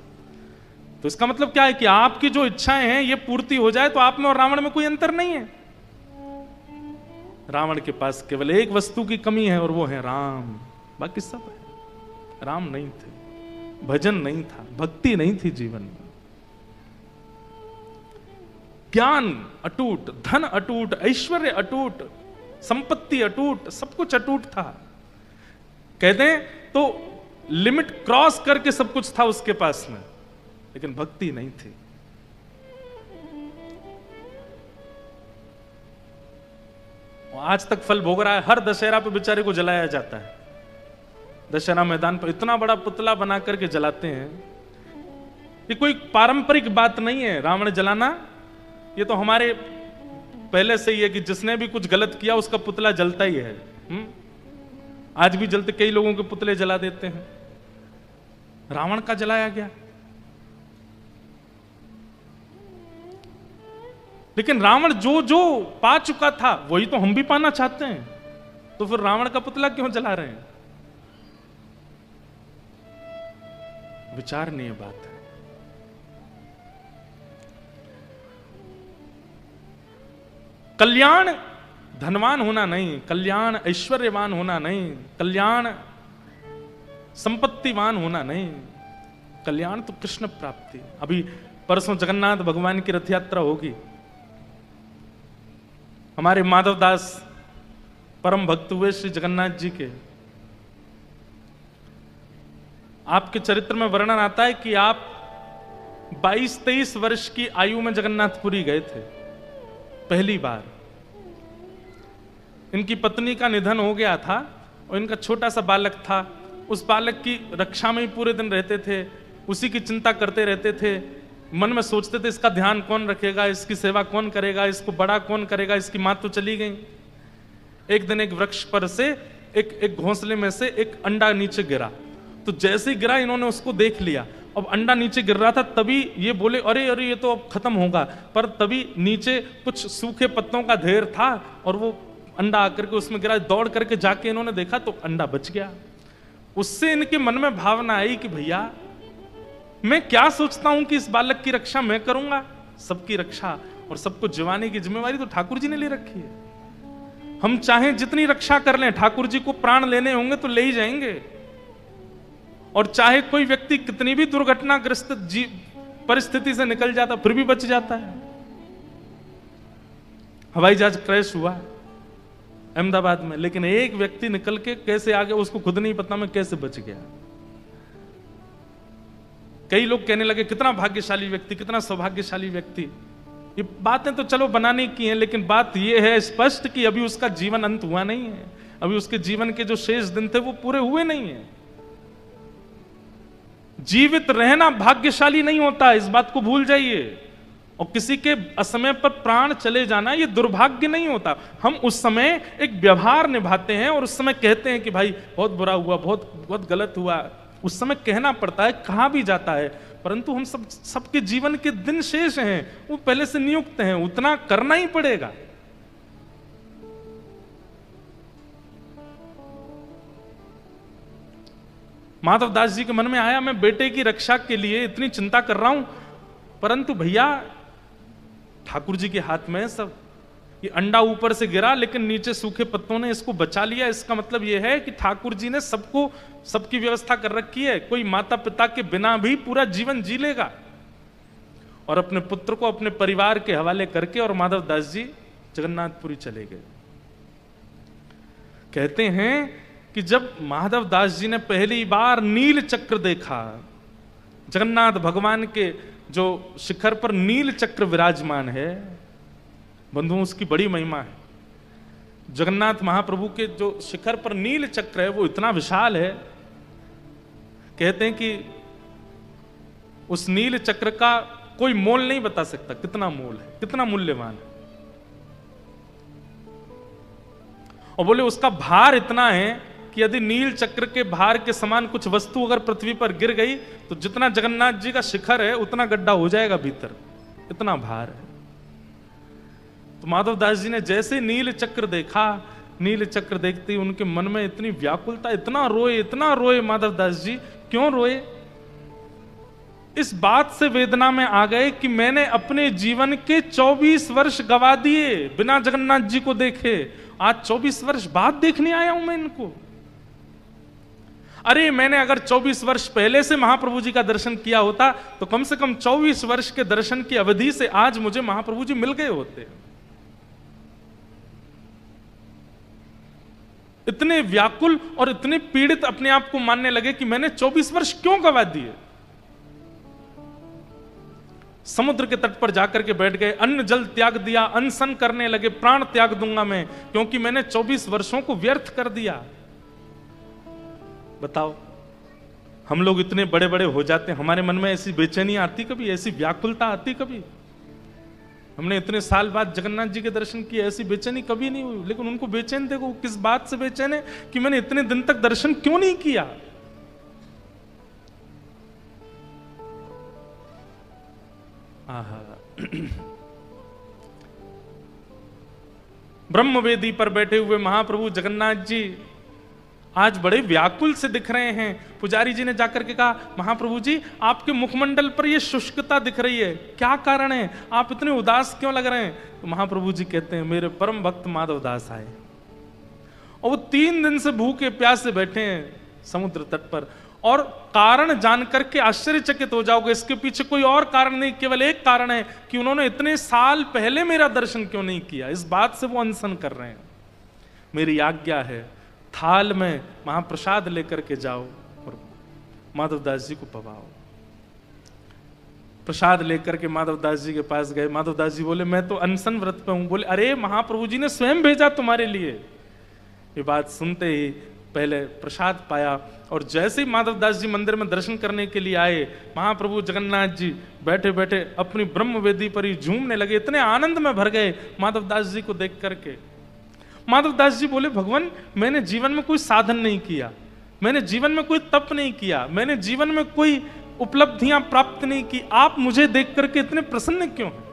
तो इसका मतलब क्या है कि आपकी जो इच्छाएं हैं ये पूर्ति हो जाए तो आप में और रावण में कोई अंतर नहीं है। रावण के पास केवल एक वस्तु की कमी है और वो है राम, बाकी सब है। राम नहीं थे, भजन नहीं था, भक्ति नहीं थी जीवन में। ज्ञान अटूट, धन अटूट, ऐश्वर्य अटूट, संपत्ति अटूट, सब कुछ अटूट था। कहते हैं तो लिमिट क्रॉस करके सब कुछ था उसके पास में, लेकिन भक्ति नहीं थी। आज तक फल भोग रहा है। हर दशहरा पे बेचारे को जलाया जाता है। दशहरा मैदान पर इतना बड़ा पुतला बना करके जलाते हैं। ये कोई पारंपरिक बात नहीं है रावण जलाना। ये तो हमारे पहले से ही है कि जिसने भी कुछ गलत किया उसका पुतला जलता ही है। आज भी जलते, कई लोगों के पुतले जला देते हैं। रावण का जलाया गया। लेकिन रावण जो जो पा चुका था वही तो हम भी पाना चाहते हैं, तो फिर रावण का पुतला क्यों जला रहे हैं? विचारणीय बात है। कल्याण धनवान होना नहीं, कल्याण ऐश्वर्यवान होना नहीं, कल्याण संपत्तिवान होना नहीं, कल्याण तो कृष्ण प्राप्ति। अभी परसों जगन्नाथ भगवान की रथ यात्रा होगी। हमारे माधवदास परम भक्त हुए श्री जगन्नाथ जी के। आपके चरित्र में वर्णन आता है कि आप 22-23 वर्ष की आयु में जगन्नाथपुरी गए थे पहली बार। इनकी पत्नी का निधन हो गया था और इनका छोटा सा बालक था। उस बालक की रक्षा में ही पूरे दिन रहते थे, उसी की चिंता करते रहते थे, मन में सोचते थे इसका ध्यान कौन रखेगा, इसकी सेवा कौन करेगा, इसको बड़ा कौन करेगा। इसकी माँ तो चली गई। एक दिन एक वृक्ष पर से एक घोंसले में से एक अंडा नीचे गिरा। तो जैसे ही गिरा इन्होंने उसको देख लिया। अब अंडा नीचे गिर रहा था, तभी ये बोले अरे अरे ये तो अब खत्म होगा। पर तभी नीचे कुछ सूखे पत्तों का ढेर था और वो अंडा आकर के उसमें गिरा। दौड़ करके जाके इन्होंने देखा तो अंडा बच गया। उससे इनके मन में भावना आई कि भैया मैं क्या सोचता हूं कि इस बालक की रक्षा मैं करूंगा, सबकी रक्षा और सबको जिवाने की जिम्मेवारी तो ठाकुर जी ने ले रखी है। हम चाहें जितनी रक्षा कर लें, ठाकुर जी को प्राण लेने होंगे तो ले ही जाएंगे। और चाहे कोई व्यक्ति कितनी भी दुर्घटनाग्रस्त परिस्थिति से निकल जाता फिर भी बच जाता है। हवाई जहाज क्रैश हुआ अहमदाबाद में, लेकिन एक व्यक्ति निकल के कैसे आ गया उसको खुद नहीं पता मैं कैसे बच गया। कई लोग कहने लगे कितना भाग्यशाली व्यक्ति, कितना सौभाग्यशाली व्यक्ति। ये बातें तो चलो बनाने की हैं, लेकिन बात ये है स्पष्ट कि अभी उसका जीवन अंत हुआ नहीं है। अभी उसके जीवन के जो शेष दिन थे वो पूरे हुए नहीं है। जीवित रहना भाग्यशाली नहीं होता, इस बात को भूल जाइए। और किसी के असमय पर प्राण चले जाना ये दुर्भाग्य नहीं होता। हम उस समय एक व्यवहार निभाते हैं और उस समय कहते हैं कि भाई बहुत बुरा हुआ, बहुत बहुत गलत हुआ। उस समय कहना पड़ता है, कहा भी जाता है। परंतु हम सबके जीवन के दिन शेष हैं, वो पहले से नियुक्त हैं, उतना करना ही पड़ेगा। माधव दास जी के मन में आया मैं बेटे की रक्षा के लिए इतनी चिंता कर रहा हूं, परंतु भैया ठाकुर जी के हाथ में सब। ये अंडा ऊपर से गिरा लेकिन नीचे सूखे पत्तों ने इसको बचा लिया। इसका मतलब यह है कि ठाकुर जी ने सबको सबकी व्यवस्था कर रखी है। कोई माता पिता के बिना भी पूरा जीवन जी लेगा। और अपने पुत्र को अपने परिवार के हवाले करके और माधव दास जी जगन्नाथपुरी चले गए। कहते हैं कि जब माधव दास जी ने पहली बार नील चक्र देखा, जगन्नाथ भगवान के जो शिखर पर नील चक्र विराजमान है, बंधुओं उसकी बड़ी महिमा है। जगन्नाथ महाप्रभु के जो शिखर पर नील चक्र है वो इतना विशाल है, कहते हैं कि उस नील चक्र का कोई मोल नहीं बता सकता कितना मोल है, कितना मूल्यवान है। और बोले उसका भार इतना है कि यदि नील चक्र के भार के समान कुछ वस्तु अगर पृथ्वी पर गिर गई तो जितना जगन्नाथ जी का शिखर है उतना गड्ढा हो जाएगा भीतर, इतना भार है। तो माधव दास जी ने जैसे नील चक्र देखा, नील चक्र देखते ही उनके मन में इतनी व्याकुलता, इतना रोए माधव दास जी। क्यों रोए? इस बात से वेदना में आ गए कि मैंने अपने जीवन के 24 वर्ष गवा दिए बिना जगन्नाथ जी को देखे। आज 24 वर्ष बाद देखने आया हूं मैं इनको। अरे मैंने अगर 24 वर्ष पहले से महाप्रभु जी का दर्शन किया होता तो कम से कम 24 वर्ष के दर्शन की अवधि से आज मुझे महाप्रभु जी मिल गए होते। इतने व्याकुल और इतने पीड़ित अपने आप को मानने लगे कि मैंने 24 वर्ष क्यों गवा दिए। समुद्र के तट पर जाकर के बैठ गए, अन्न जल त्याग दिया, अनशन करने लगे, प्राण त्याग दूंगा मैं क्योंकि मैंने 24 वर्षों को व्यर्थ कर दिया। बताओ, हम लोग इतने बड़े बड़े हो जाते हैं, हमारे मन में ऐसी बेचैनी आती कभी, ऐसी व्याकुलता आती कभी? हमने इतने साल बाद जगन्नाथ जी के दर्शन किए, ऐसी बेचैनी कभी नहीं हुई। लेकिन उनको बेचैन देखो, किस बात से बेचैन है कि मैंने इतने दिन तक दर्शन क्यों नहीं किया। ब्रह्मवेदी पर बैठे हुए महाप्रभु जगन्नाथ जी आज बड़े व्याकुल से दिख रहे हैं। पुजारी जी ने जाकर के कहा, महाप्रभु जी आपके मुखमंडल पर ये शुष्कता दिख रही है, क्या कारण है, आप इतने उदास क्यों लग रहे हैं? तो महाप्रभु जी कहते हैं, मेरे परम भक्त माधव दास आए और वो 3 दिन से भूखे प्यासे बैठे हैं समुद्र तट पर। और कारण जानकर के आश्चर्यचकित हो जाओगे, इसके पीछे कोई और कारण नहीं, केवल एक कारण है कि उन्होंने इतने साल पहले मेरा दर्शन क्यों नहीं किया। इस बात से वो अनशन कर रहे हैं। मेरी आज्ञा है, थाल में महाप्रसाद लेकर के जाओ और माधव दास जी को पवाओ। प्रसाद लेकर के माधव दास जी के पास गए। माधव दास जी बोले, मैं तो अनशन व्रत पे हूं। बोले, अरे महाप्रभु जी ने स्वयं भेजा तुम्हारे लिए, ये बात सुनते ही पहले प्रसाद पाया, और जैसे ही माधवदास जी मंदिर में दर्शन करने के लिए आए, महाप्रभु जगन्नाथ जी बैठे बैठे अपनी ब्रह्म वेदी पर ही झूमने लगे, इतने आनंद में भर गए माधवदास जी को देख करके। माधवदास जी बोले, भगवान मैंने जीवन में कोई साधन नहीं किया, मैंने जीवन में कोई तप नहीं किया, मैंने जीवन में कोई उपलब्धियां प्राप्त नहीं की, आप मुझे देख करके इतने प्रसन्न क्यों हैं?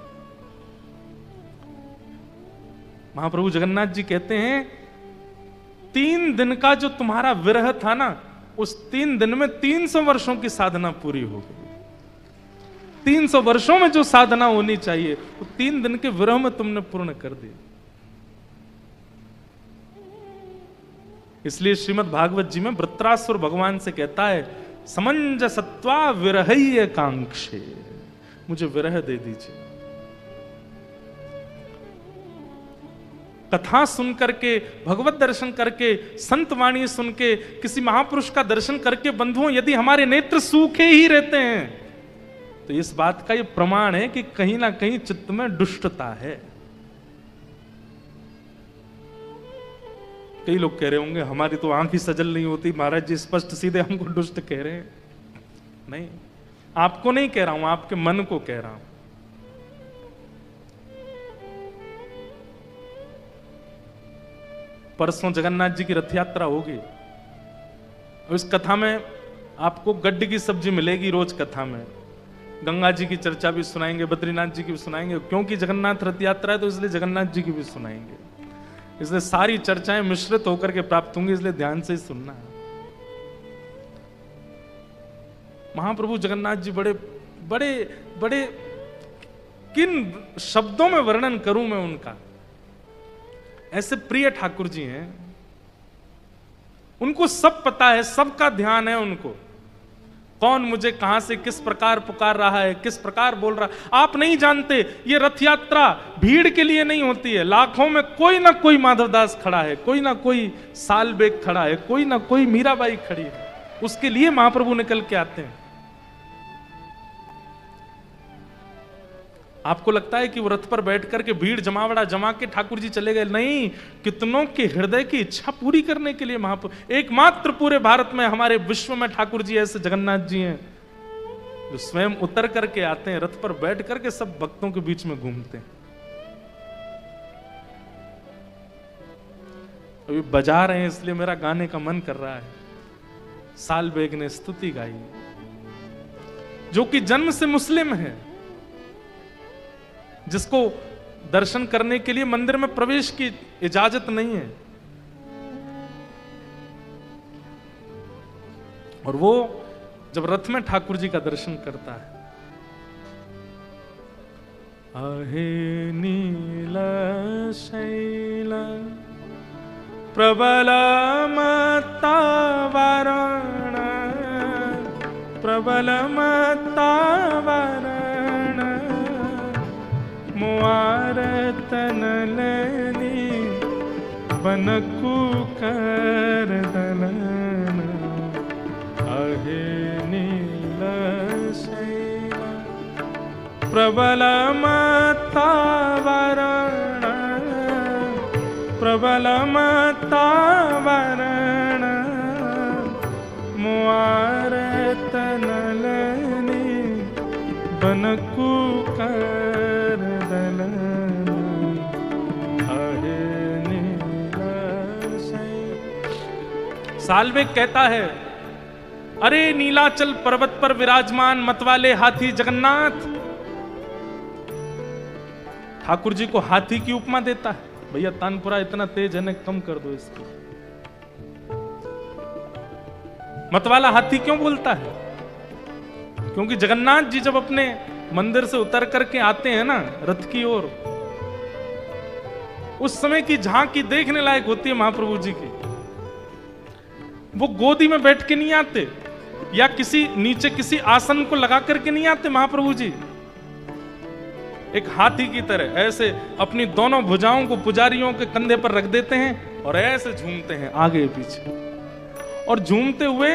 महाप्रभु जगन्नाथ जी कहते हैं, 3 दिन का जो तुम्हारा विरह था ना, उस 3 दिन में 300 वर्षों की साधना पूरी हो गई। 300 वर्षों में जो साधना होनी चाहिए वो 3 दिन के विरह में तुमने पूर्ण कर दी। इसलिए श्रीमद् भागवत जी में वृत्रासुर भगवान से कहता है, समंजसत्वा विरहय कांक्षे, मुझे विरह दे दीजिए। कथा सुन करके, भगवत दर्शन करके, संत वाणी सुन के, किसी महापुरुष का दर्शन करके बंधुओं यदि हमारे नेत्र सूखे ही रहते हैं, तो इस बात का यह प्रमाण है कि कहीं ना कहीं चित्त में दुष्टता है। कई लोग कह रहे होंगे, हमारी तो आंख ही सजल नहीं होती, महाराज जी स्पष्ट सीधे हमको दुष्ट कह रहे हैं। नहीं, आपको नहीं कह रहा हूं, आपके मन को कह रहा हूं। परसों जगन्नाथ जी की रथ यात्रा होगी, इस कथा में आपको गड्ढे की सब्जी मिलेगी। रोज कथा में गंगा जी की चर्चा भी सुनाएंगे, बद्रीनाथ जी की भी सुनाएंगे, क्योंकि जगन्नाथ रथ यात्रा है तो इसलिए जगन्नाथ जी की भी सुनाएंगे। इसलिए सारी चर्चाएं मिश्रित होकर के प्राप्त होंगी, इसलिए ध्यान से ही सुनना है। महाप्रभु जगन्नाथ जी बड़े बड़े बड़े, किन शब्दों में वर्णन करूं मैं उनका, ऐसे प्रिय ठाकुर जी हैं। उनको सब पता है, सबका ध्यान है उनको, कौन मुझे कहां से किस प्रकार पुकार रहा है, किस प्रकार बोल रहा है, आप नहीं जानते। ये रथ यात्रा भीड़ के लिए नहीं होती है, लाखों में कोई ना कोई माधवदास खड़ा है, कोई ना कोई सालबेग खड़ा है, कोई ना कोई मीराबाई खड़ी है, उसके लिए महाप्रभु निकल के आते हैं। आपको लगता है कि वो रथ पर बैठ करके भीड़ जमावड़ा जमा के ठाकुर जी चले गए? नहीं, कितनों के हृदय की इच्छा पूरी करने के लिए महाप्रभु, एकमात्र पूरे भारत में, हमारे विश्व में ठाकुर जी ऐसे जगन्नाथ जी हैं जो स्वयं उतर करके आते हैं, रथ पर बैठ करके सब भक्तों के बीच में घूमते हैं। अभी बजा रहे हैं इसलिए मेरा गाने का मन कर रहा है। सालबेग ने स्तुति गाई, जो कि जन्म से मुस्लिम है, जिसको दर्शन करने के लिए मंदिर में प्रवेश की इजाजत नहीं है, और वो जब रथ में ठाकुर जी का दर्शन करता है, आहे नील शैल प्रबल मत्तावरण, प्रबल मत्तावरण, मुआर तनलनी बनकु कर दलन, आहे नील शैल प्रबल मत्तावरण, प्रबल मत्तावरण, मुआर तनलनी बनकु कर सालबेग कहता है, अरे नीलाचल पर्वत पर विराजमान मतवाले हाथी जगन्नाथ। ठाकुर जी को हाथी की उपमा देता है। भैया तानपुरा इतना तेज है ना, कम कर दो इसको। मतवाला हाथी क्यों बोलता है? क्योंकि जगन्नाथ जी जब अपने मंदिर से उतर करके आते हैं ना रथ की ओर, उस समय की झांकी देखने लायक होती है महाप्रभु जी की। वो गोदी में बैठ के नहीं आते, या किसी नीचे किसी आसन को लगा करके नहीं आते महाप्रभु जी। एक हाथी की तरह ऐसे अपनी दोनों भुजाओं को पुजारियों के कंधे पर रख देते हैं और ऐसे झूमते हैं आगे पीछे, और झूमते हुए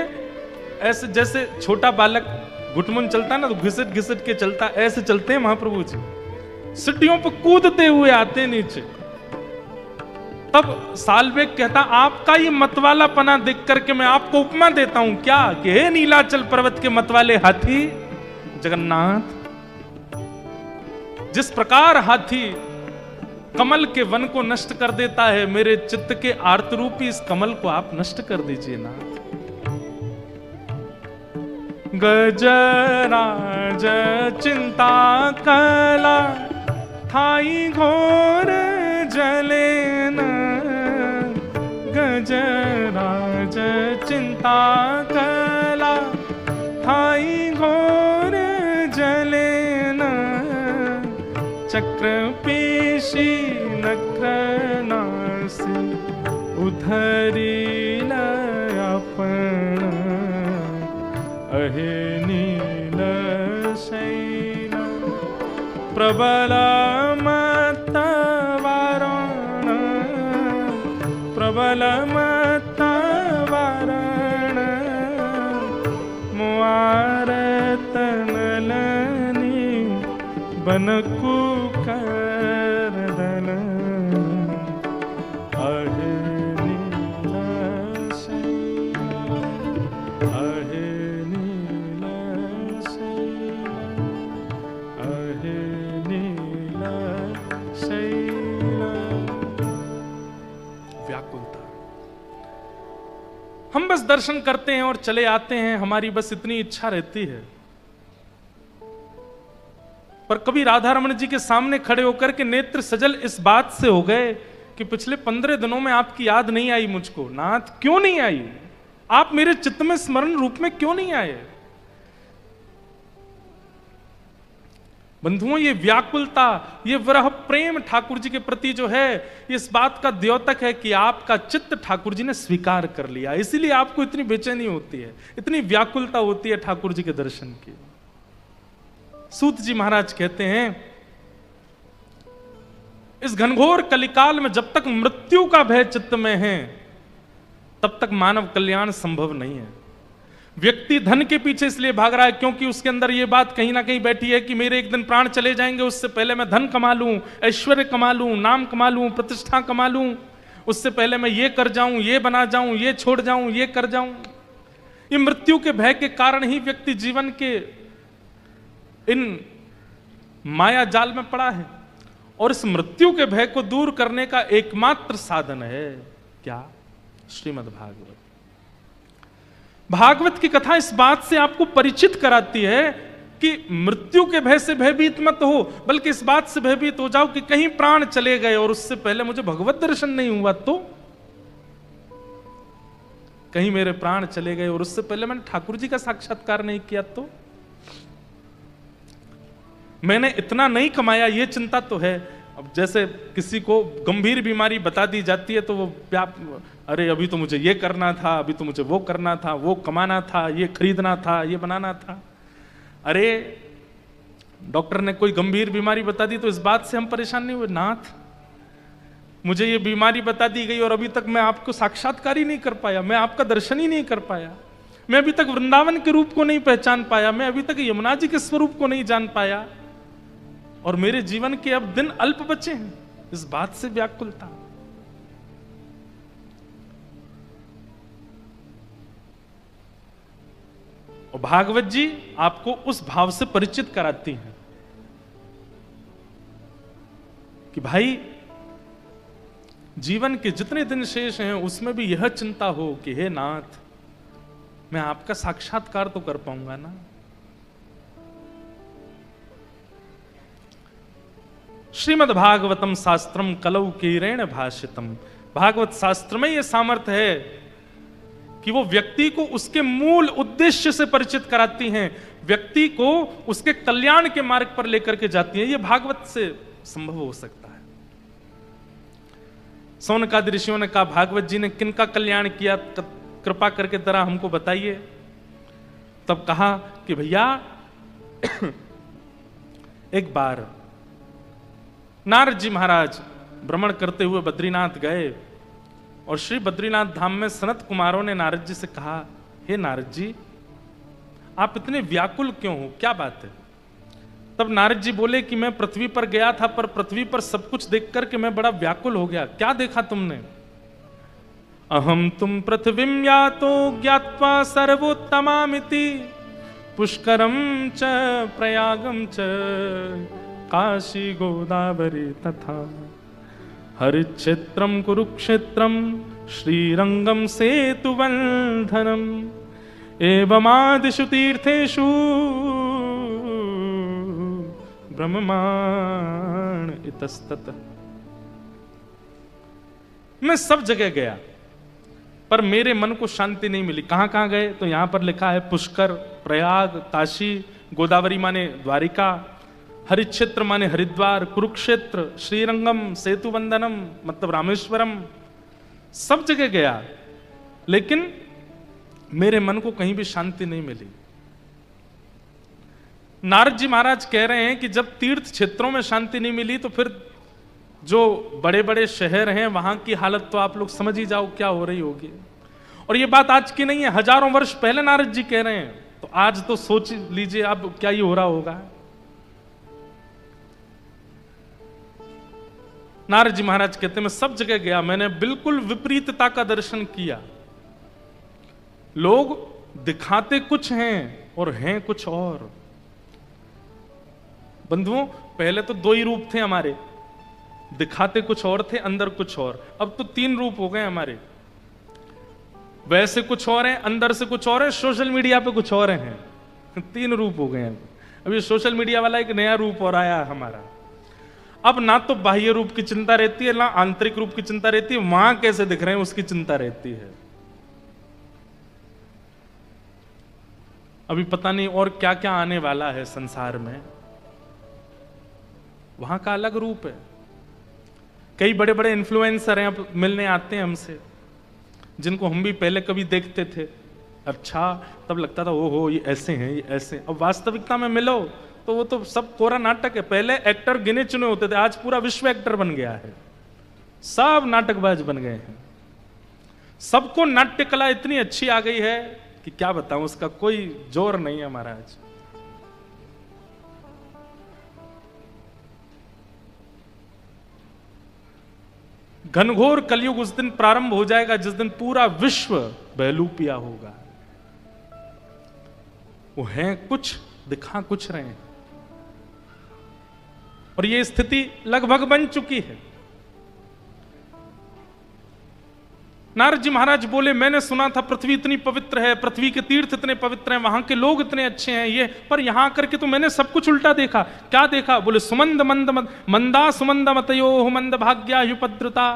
ऐसे जैसे छोटा बालक घुटमुन चलता ना तो घिसट घिसट के चलता, ऐसे चलते हैं महाप्रभु जी। सीढ़ियों पर कूदते हुए आते हैं नीचे। तब साल्वेग कहता, आपका ये मतवाला पना देख करके मैं आपको उपमा देता हूं क्या, कि हे नीलाचल पर्वत के मतवाले हाथी जगन्नाथ, जिस प्रकार हाथी कमल के वन को नष्ट कर देता है, मेरे चित्त के आर्त रूपी इस कमल को आप नष्ट कर दीजिए नाथ। गजराज चिंता कला थाई घोर जले न, गजराज चिंता कला थाई घोर जले न, चक्र पेशी नखनासी उधरी अपन, अहे नील शैल प्रबल मत वारण, प्रबल मत वारण, मुआरत नलनी बनकु करदन, अहे नील शैल, अहे नील शैल, अहे नील शैल। व्याकुलता, हम बस दर्शन करते हैं और चले आते हैं, हमारी बस इतनी इच्छा रहती है, पर कभी राधा रमन जी के सामने खड़े होकर के नेत्र सजल इस बात से हो गए कि पिछले 15 दिनों में आपकी याद नहीं आई मुझको। नाथ क्यों नहीं आई, आप मेरे चित्त में स्मरण रूप में क्यों नहीं आए। बंधुओं, ये व्याकुलता, ये विरह प्रेम ठाकुर जी के प्रति जो है, इस बात का द्योतक है कि आपका चित्त ठाकुर जी ने स्वीकार कर लिया, इसीलिए आपको इतनी बेचैनी होती है, इतनी व्याकुलता होती है ठाकुर जी के दर्शन की। सूत जी महाराज कहते हैं, इस घनघोर कलिकाल में जब तक मृत्यु का भय चित्त में है, तब तक मानव कल्याण संभव नहीं है। व्यक्ति धन के पीछे इसलिए भाग रहा है क्योंकि उसके अंदर यह बात कहीं ना कहीं बैठी है कि मेरे एक दिन प्राण चले जाएंगे, उससे पहले मैं धन कमा लूं, ऐश्वर्य कमा लूं, नाम कमा लूं, प्रतिष्ठा कमा लूं, उससे पहले मैं ये कर जाऊं, ये बना जाऊं, ये छोड़ जाऊं, ये कर जाऊं। ये मृत्यु के भय के कारण ही व्यक्ति जीवन के इन माया जाल में पड़ा है, और इस मृत्यु के भय को दूर करने का एकमात्र साधन है क्या? श्रीमद् भागवत। भागवत की कथा इस बात से आपको परिचित कराती है कि मृत्यु के भय से भयभीत मत हो, बल्कि इस बात से भयभीत हो जाओ कि कहीं प्राण चले गए और उससे पहले मुझे भगवत दर्शन नहीं हुआ तो, कहीं मेरे प्राण चले गए और उससे पहले मैंने ठाकुर जी का साक्षात्कार नहीं किया तो, मैंने इतना नहीं कमाया, ये चिंता तो है। अब जैसे किसी को गंभीर बीमारी बता दी जाती है तो वो अरे अभी तो मुझे ये करना था, अभी तो मुझे वो करना था, वो कमाना था, ये खरीदना था, ये बनाना था। अरे डॉक्टर ने कोई गंभीर बीमारी बता दी तो इस बात से हम परेशान नहीं हुए, नाथ मुझे ये बीमारी बता दी गई और अभी तक मैं आपको साक्षात्कार ही नहीं कर पाया, मैं आपका दर्शन ही नहीं कर पाया, मैं अभी तक वृंदावन के रूप को नहीं पहचान पाया, मैं अभी तक यमुना जी के स्वरूप को नहीं जान पाया, और मेरे जीवन के अब दिन अल्प बचे हैं, इस बात से व्याकुलता। और भागवत जी आपको उस भाव से परिचित कराती हैं कि भाई जीवन के जितने दिन शेष हैं उसमें भी यह चिंता हो कि हे नाथ, मैं आपका साक्षात्कार तो कर पाऊंगा ना। श्रीमद् भागवतम शास्त्रम कलौ कीरेण भाषितम। भागवत शास्त्र में यह सामर्थ्य है कि वो व्यक्ति को उसके मूल उद्देश्य से परिचित कराती हैं, व्यक्ति को उसके कल्याण के मार्ग पर लेकर के जाती हैं। यह भागवत से संभव हो सकता है। सौनकादि ऋषियों ने कहा, भागवत जी ने किनका कल्याण किया, कृपा करके जरा हमको बताइए। तब कहा कि भैया एक बार नारद जी महाराज भ्रमण करते हुए बद्रीनाथ गए, और श्री बद्रीनाथ धाम में सनत कुमारों ने नारद जी से कहा, हे नारद जी, आप इतने व्याकुल क्यों हो, क्या बात है? तब नारद जी बोले कि मैं पृथ्वी पर गया था, पर पृथ्वी पर सब कुछ देख करके मैं बड़ा व्याकुल हो गया। क्या देखा तुमने? अहम तुम पृथ्वीम यातो ज्ञात्वा सर्वोत्तमामिति पुष्करम च प्रयागम च काशी गोदावरी तथा हरिक्षेत्रम कुरुक्षेत्रम श्रीरंगम सेतुबंधनम एवमादिषु तीर्थेषु ब्रह्माण इतस्ततः। मैं सब जगह गया पर मेरे मन को शांति नहीं मिली। कहां कहां गए? तो यहां पर लिखा है पुष्कर, प्रयाग, काशी, गोदावरी माने द्वारिका, हरिक्षेत्र माने हरिद्वार, कुरुक्षेत्र, श्रीरंगम, सेतुबंधनम मतलब रामेश्वरम, सब जगह गया लेकिन मेरे मन को कहीं भी शांति नहीं मिली। नारद जी महाराज कह रहे हैं कि जब तीर्थ क्षेत्रों में शांति नहीं मिली तो फिर जो बड़े बड़े शहर हैं वहां की हालत तो आप लोग समझ ही जाओ क्या हो रही होगी। और ये बात आज की नहीं है, हजारों वर्ष पहले नारद जी कह रहे हैं, तो आज तो सोच लीजिए अब क्या ही हो रहा होगा। नारद जी महाराज कहते हैं मैं सब जगह गया, मैंने बिल्कुल विपरीतता का दर्शन किया। लोग दिखाते कुछ हैं और हैं कुछ और। बंधुओं, पहले तो दो ही रूप थे हमारे, दिखाते कुछ और थे, अंदर कुछ और। अब तो तीन रूप हो गए हमारे, वैसे कुछ और हैं, अंदर से कुछ और है, सोशल मीडिया पे कुछ और हैं। तीन रूप हो गए हैं। अभी सोशल मीडिया वाला एक नया रूप और आया हमारा। अब ना तो बाह्य रूप की चिंता रहती है ना आंतरिक रूप की चिंता रहती है, वहां कैसे दिख रहे हैं उसकी चिंता रहती है। अभी पता नहीं और क्या क्या आने वाला है संसार में, वहां का अलग रूप है। कई बड़े बड़े इन्फ्लुएंसर हैं अब मिलने आते हैं हमसे, जिनको हम भी पहले कभी देखते थे, अच्छा तब लगता था ओहो ये ऐसे हैं ये ऐसे। अब वास्तविकता में मिलो तो वो तो सब कोरा नाटक है। पहले एक्टर गिने चुने होते थे, आज पूरा विश्व एक्टर बन गया है, सब नाटकबाज बन गए हैं। सबको नाट्य कला इतनी अच्छी आ गई है कि क्या बताऊं, उसका कोई जोर नहीं है महाराज। घनघोर कलयुग उस दिन प्रारंभ हो जाएगा जिस दिन पूरा विश्व बहलूपिया होगा। वो हैं कुछ, दिखा कुछ रहे हैं, और ये स्थिति लगभग बन चुकी है। नारद जी महाराज बोले मैंने सुना था पृथ्वी इतनी पवित्र है, पृथ्वी के तीर्थ इतने पवित्र हैं, वहां के लोग इतने अच्छे हैं, ये पर यहां करके तो मैंने सब कुछ उल्टा देखा। क्या देखा? बोले सुमंद मंद मंदा सुमंद मतयो मंद भाग्या युपद्रता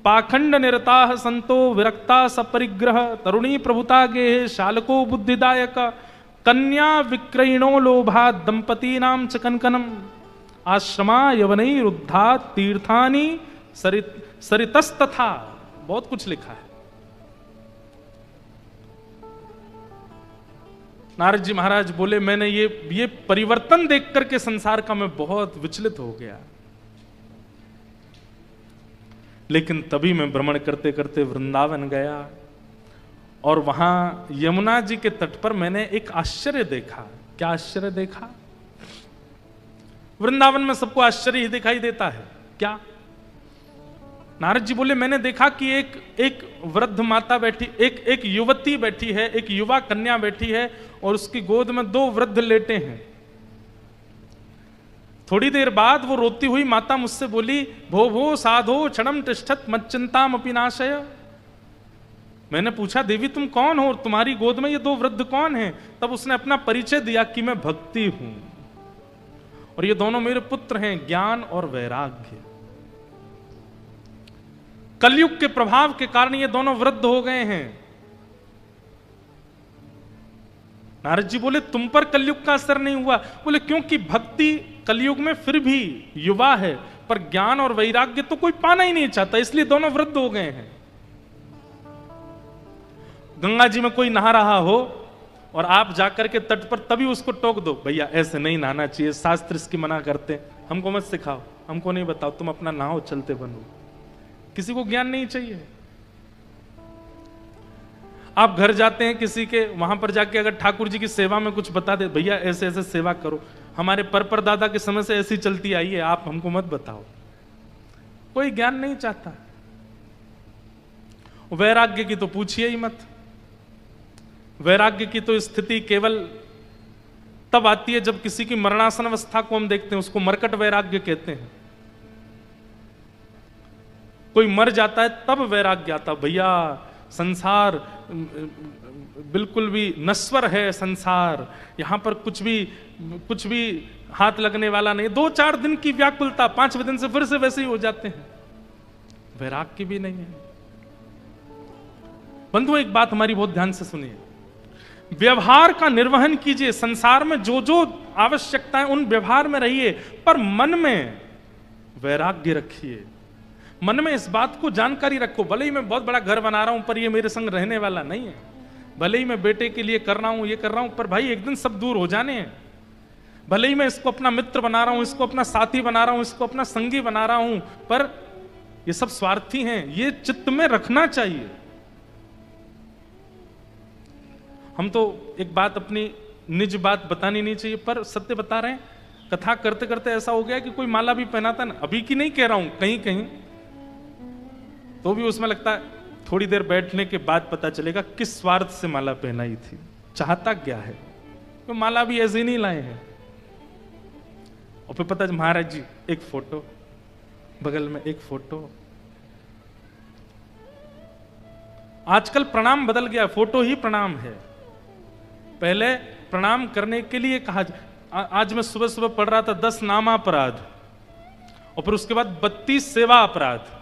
पाखंड निरता संतो विरक्ता सपरिग्रह तरुणी प्रभुता गे शालको बुद्धिदायक कन्या विक्रयणो लोभा दंपती नाम च कनकनम आश्रमा यवनई रुद्धा तीर्थानी सरितस्तथा। बहुत कुछ लिखा है। नारद जी महाराज बोले मैंने ये परिवर्तन देख करके संसार का मैं बहुत विचलित हो गया। लेकिन तभी मैं भ्रमण करते करते वृंदावन गया और वहां यमुना जी के तट पर मैंने एक आश्चर्य देखा। क्या आश्चर्य देखा? वृंदावन में सबको आश्चर्य ही दिखाई देता है। क्या? नारद जी बोले मैंने देखा कि एक वृद्ध माता बैठी, एक युवती बैठी है, एक युवा कन्या बैठी है और उसकी गोद में दो वृद्ध लेटे हैं। थोड़ी देर बाद वो रोती हुई माता मुझसे बोली भो भो साधो क्षणम तिष्ठत मच्चिंताम अपि नाशय। मैंने पूछा देवी तुम कौन हो और तुम्हारी गोद में ये दो वृद्ध कौन हैं? तब उसने अपना परिचय दिया कि मैं भक्ति हूं और ये दोनों मेरे पुत्र हैं, ज्ञान और वैराग्य। कलयुग के प्रभाव के कारण ये दोनों वृद्ध हो गए हैं। नारद जी बोले तुम पर कलयुग का असर नहीं हुआ? बोले क्योंकि भक्ति कलयुग में फिर भी युवा है, पर ज्ञान और वैराग्य तो कोई पाना ही नहीं चाहता, इसलिए दोनों वृद्ध हो गए हैं। गंगा जी में कोई नहा रहा हो और आप जाकर के तट पर तभी उसको टोक दो, भैया ऐसे नहीं नहाना चाहिए, शास्त्र इसकी मना करते, हमको मत सिखाओ, हमको नहीं बताओ, तुम अपना नहाओ चलते बनो। किसी को ज्ञान नहीं चाहिए। आप घर जाते हैं किसी के, वहां पर जाके अगर ठाकुर जी की सेवा में कुछ बता दे, भैया ऐसे ऐसे सेवा करो, हमारे परदादा के समय से ऐसी चलती आई है, आप हमको मत बताओ। कोई ज्ञान नहीं चाहता। वैराग्य की तो पूछिए ही मत। वैराग्य की तो स्थिति केवल तब आती है जब किसी की मरणासन अवस्था को हम देखते हैं, उसको मरकट वैराग्य कहते हैं। कोई मर जाता है तब वैराग्य आता। भैया संसार बिल्कुल भी नश्वर है, संसार यहां पर कुछ भी हाथ लगने वाला नहीं। 2-4 दिन की व्याकुलता, 5वें दिन से फिर से वैसे ही हो जाते हैं। वैराग्य भी नहीं है। बंधुओं, एक बात हमारी बहुत ध्यान से सुनिए। व्यवहार का निर्वहन कीजिए, संसार में जो जो आवश्यकताएं उन व्यवहार में रहिए, पर मन में वैराग्य रखिए। मन में इस बात को जानकारी रखो, भले ही मैं बहुत बड़ा घर बना रहा हूं पर ये मेरे संग रहने वाला नहीं है। भले ही मैं बेटे के लिए कर रहा हूं, ये कर रहा हूं, पर भाई एक दिन सब दूर हो जाने हैं। भले ही मैं इसको अपना मित्र बना रहा हूं, इसको अपना साथी बना रहा हूं, इसको अपना संगी बना रहा हूं, पर ये सब स्वार्थी हैं, ये चित्त में रखना चाहिए। हम तो एक बात, अपनी निज बात बतानी नहीं चाहिए, पर सत्य बता रहे हैं। कथा करते करते ऐसा हो गया कि कोई माला भी पहनाता ना, अभी की नहीं कह रहा हूं, कहीं कहीं तो भी उसमें लगता है थोड़ी देर बैठने के बाद पता चलेगा किस स्वार्थ से माला पहनाई थी, चाहता क्या है। तो माला भी ऐसे नहीं लाए हैं। और फिर पता महाराज जी एक फोटो, बगल में एक फोटो। आजकल प्रणाम बदल गया, फोटो ही प्रणाम है। पहले प्रणाम करने के लिए कहा। आज मैं सुबह सुबह पढ़ रहा था 10 नामापराध और फिर उसके बाद 32 सेवा अपराध।